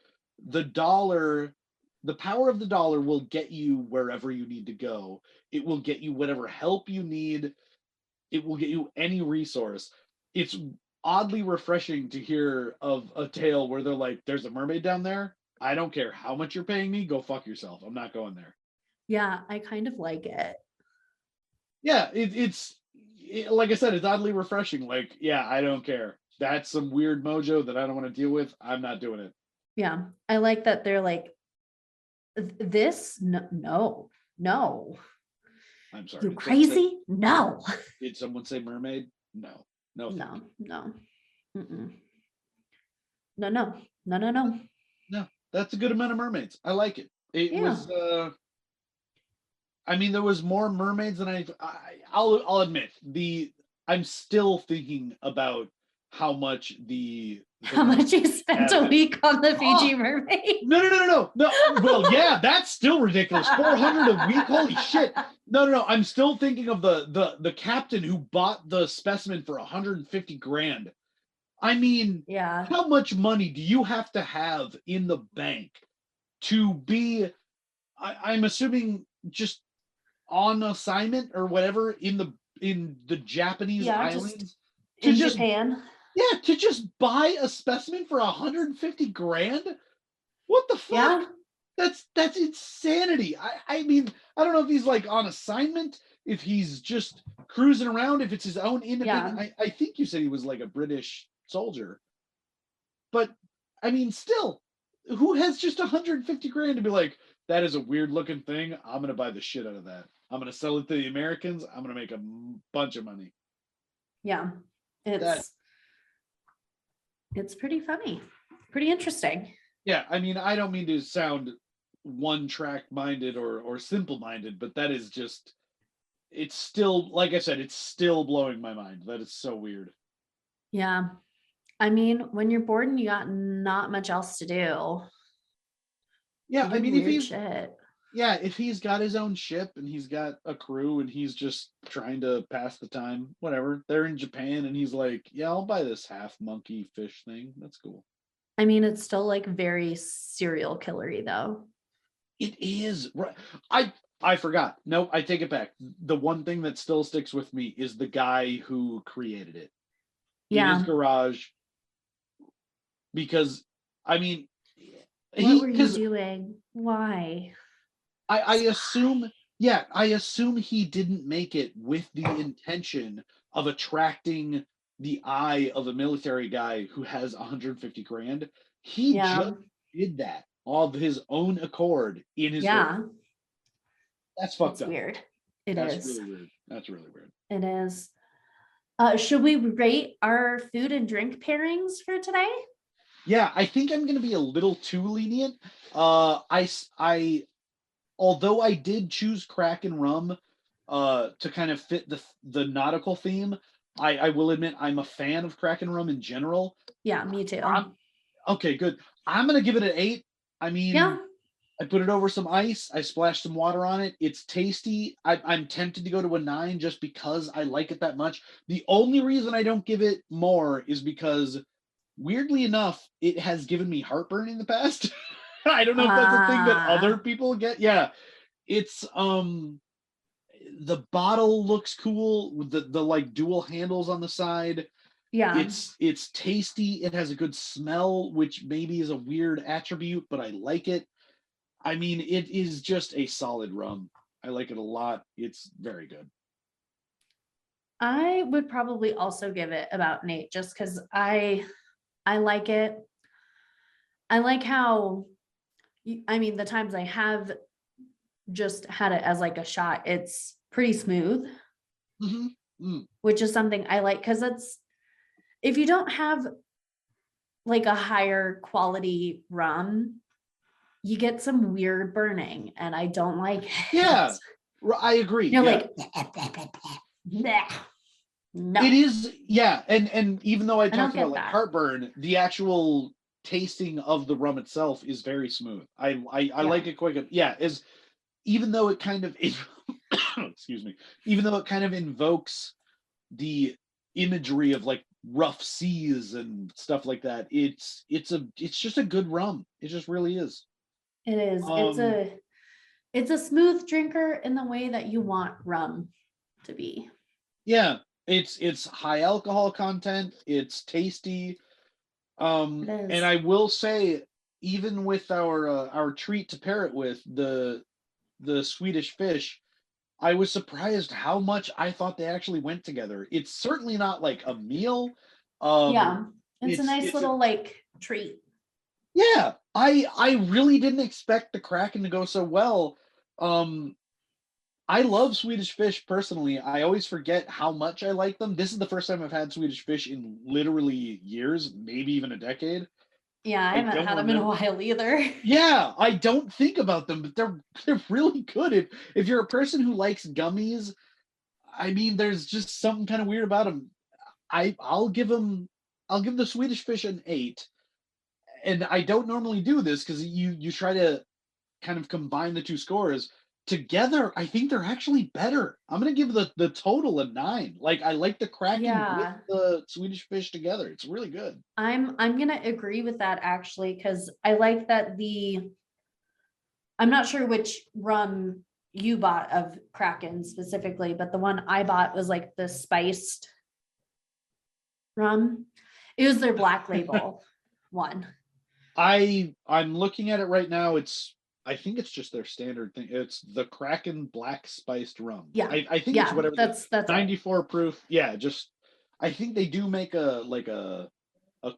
the power of the dollar will get you wherever you need to go. It will get you whatever help you need. It will get you any resource. It's oddly refreshing to hear of a tale where they're like, there's a mermaid down there. I don't care how much you're paying me. Go fuck yourself. I'm not going there.
Yeah, I kind of like it.
Yeah, it's like I said, it's oddly refreshing. Like, yeah, I don't care. That's some weird mojo that I don't want to deal with. I'm not doing it.
Yeah, I like that they're like, this, no.
I'm sorry.
You crazy? No.
Did someone say mermaid? No.
No. Mm-mm. No.
No, that's a good amount of mermaids. I like it. It was. I mean, there was more mermaids than I'll admit. I'm still thinking about how much
how much you spent a week on the Fiji mermaid.
No. Well, yeah, that's still ridiculous. 400 a week. Holy shit. No. I'm still thinking of the captain who bought the specimen for 150 grand. I mean,
yeah.
How much money do you have to have in the bank to be, I'm assuming, just on assignment or whatever in the the Japanese islands to
in
just
Japan.
to just buy a specimen for 150 grand. What the fuck?
Yeah.
That's insanity. I mean, I don't know if he's like on assignment, if he's just cruising around, if it's his own independent.
Yeah.
I think you said he was like a British soldier, but I mean, still, who has just 150 grand to be like, that is a weird looking thing. I'm gonna buy the shit out of that. I'm gonna sell it to the Americans. I'm gonna make a bunch of money.
Yeah.
That
It's pretty funny. Pretty interesting.
Yeah, I mean, I don't mean to sound one track minded or simple minded, but that is just, it's still, like I said, it's still blowing my mind. That is so weird.
Yeah. I mean, when you're bored and you got not much else to do,
Yeah,
you
I
do
mean,
weird shit.
if he's got his own ship and he's got a crew and he's just trying to pass the time, whatever. They're in Japan and he's like, yeah, I'll buy this half monkey fish thing. That's cool.
I mean, it's still like very serial killery though.
It is right. I forgot. No, I take it back. The one thing that still sticks with me is the guy who created it in his
Yeah.
garage. Because I mean,
What were you
because
doing? Why?
I assume, I assume he didn't make it with the intention of attracting the eye of a military guy who has 150 grand. He
Yeah.
just did that of his own accord in his garage.
Yeah.
That's fucked
It's
up.
weird. It
That's
is.
really weird. That's really weird.
It is. Should we rate our food and drink pairings for today?
Yeah, I think I'm going to be a little too lenient. I although I did choose kraken rum to kind of fit the nautical theme, I will admit I'm a fan of kraken rum in general.
Yeah, me too.
Okay, good. I'm going to give it an 8. I mean,
Yeah.
I put it over some ice. I splashed some water on it. It's tasty. I'm tempted to go to a 9 just because I like it that much. The only reason I don't give it more is because, weirdly enough, it has given me heartburn in the past. I don't know if that's a thing that other people get. Yeah, it's the bottle looks cool with the like dual handles on the side.
Yeah.
It's tasty. It has a good smell, which maybe is a weird attribute, but I like it. I mean, it is just a solid rum. I like it a lot. It's very good.
I would probably also give it about an 8 just because I like it. I like how, I mean, the times I have just had it as like a shot, it's pretty smooth, which is something I like because it's, if you don't have like a higher quality rum, you get some weird burning and I don't like it.
Yeah, I agree.
You're
yeah.
like, no.
It is, yeah, and even though I talked about like
that.
heartburn, the actual tasting of the rum itself is very smooth. I like it quite good. Yeah, is even though it kind of excuse me, even though it kind of invokes the imagery of like rough seas and stuff like that, it's just a good rum. It just really is.
It is. It's a smooth drinker in the way that you want rum to be.
Yeah, it's high alcohol content. It's tasty. And I will say, even with our treat to pair it with, the Swedish fish, I was surprised how much I thought they actually went together. It's certainly not like a meal.
Yeah, it's a nice little like treat.
Yeah, I really didn't expect the kraken to go so well. I love Swedish fish personally. I always forget how much I like them. This is the first time I've had Swedish fish in literally years, maybe even a decade.
Yeah, I haven't had them in a while either.
Yeah, I don't think about them, but they're really good. If you're a person who likes gummies, I mean, there's just something kind of weird about them. I'll give the Swedish fish an 8. And I don't normally do this because you try to kind of combine the two scores. Together, I think they're actually better. I'm gonna give the total a 9. Like, I like the kraken with the Swedish fish together. It's really good.
I'm gonna agree with that actually, because I like that I'm not sure which rum you bought of Kraken specifically, but the one I bought was like the spiced rum. It was their black label one.
I'm looking at it right now. I think it's just their standard thing. It's the Kraken Black Spiced Rum.
Yeah.
I think
Yeah,
it's whatever.
that's
94 proof. Yeah, just I think they do make a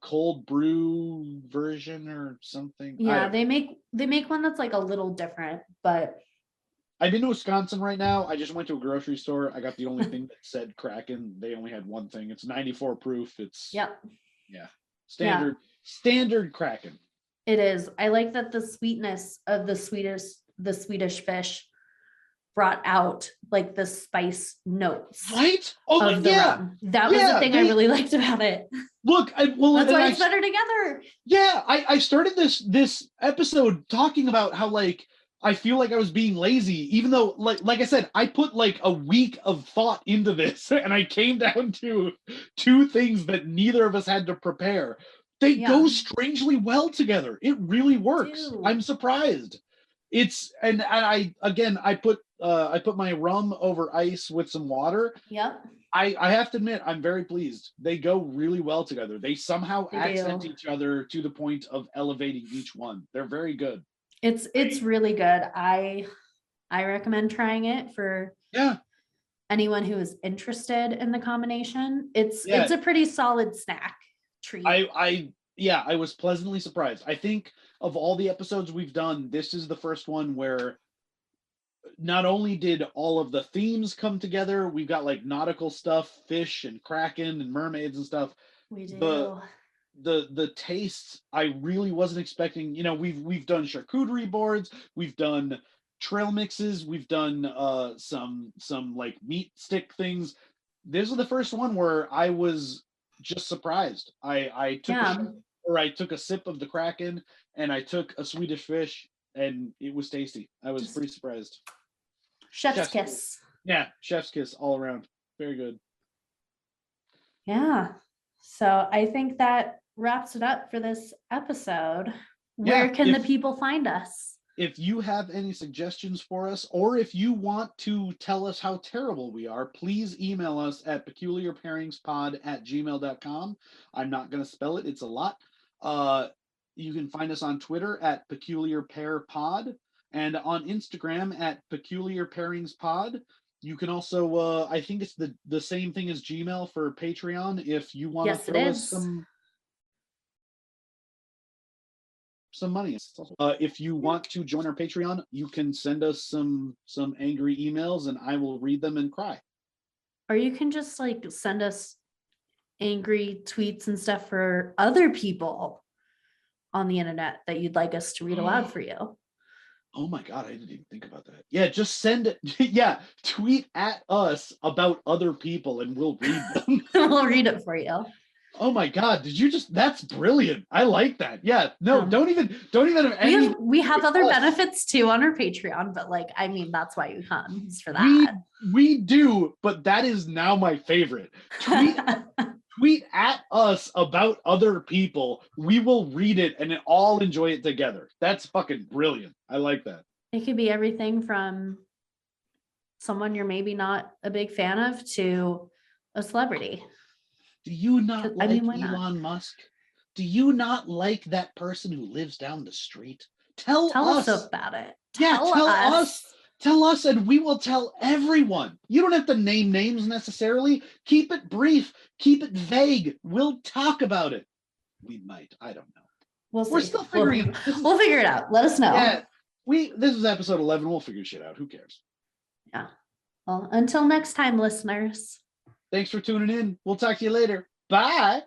cold brew version or something.
Yeah, they make one that's like a little different, but
I'm in Wisconsin right now. I just went to a grocery store. I got the only thing that said Kraken. They only had one thing. It's 94 proof. It's
yep.
yeah. Standard Kraken.
It is. I like that the sweetness of the Swedish fish brought out like the spice notes.
Right? Oh
of the rum. That was the thing I really liked about it.
Look,
that's why it's better together.
Yeah, I started this episode talking about how like I feel like I was being lazy, even though like I said, I put like a week of thought into this, and I came down to two things that neither of us had to prepare. They go strangely well together. It really works. I'm surprised. And I put my rum over ice with some water.
Yep.
I have to admit, I'm very pleased. They go really well together. They somehow accent each other to the point of elevating each one. They're very good.
It's really good. I recommend trying it for anyone who is interested in the combination. It's a pretty solid snack treat.
I was pleasantly surprised. I think of all the episodes we've done, this is the first one where not only did all of the themes come together, we've got like nautical stuff, fish and kraken and mermaids and stuff.
We do.
The tastes, I really wasn't expecting. You know, we've done charcuterie boards, we've done trail mixes, we've done some like meat stick things. This is the first one where I was just surprised. I took a sip of the kraken and I took a Swedish fish and it was tasty. I was pretty surprised.
Chef's kiss.
Yeah, chef's kiss all around. Very good.
Yeah. So I think that wraps it up for this episode. Where can the people find us?
If you have any suggestions for us, or if you want to tell us how terrible we are, please email us at peculiarpairingspod@gmail.com. I'm not going to spell it. It's a lot. You can find us on Twitter at peculiarpairpod and on Instagram at peculiarpairingspod. You can also, I think it's the same thing as Gmail for Patreon. If you want to throw us some money. If you want to join our Patreon, you can send us some angry emails and I will read them and cry.
Or you can just like send us angry tweets and stuff for other people on the internet that you'd like us to read aloud for you.
Oh my God, I didn't even think about that. Yeah, just send it. Yeah, tweet at us about other people and we'll read them.
We'll read it for you.
Oh my God, that's brilliant. I like that. Yeah, no, don't even have any.
We have other benefits too on our Patreon, but like, I mean, that's why you come, is for that.
We do, but that is now my favorite. Tweet at us about other people. We will read it and all enjoy it together. That's fucking brilliant. I like that.
It could be everything from someone you're maybe not a big fan of to a celebrity.
Do you not like Elon Musk? Do you not like that person who lives down the street? Tell us
about it.
Tell us and we will tell everyone. You don't have to name names necessarily. Keep it brief. Keep it vague. We'll talk about it. We might. I don't know. We're still figuring it out.
We'll figure it out. Let us know.
Yeah. This is episode 11. We'll figure shit out. Who cares?
Yeah. Well, until next time, listeners.
Thanks for tuning in. We'll talk to you later. Bye.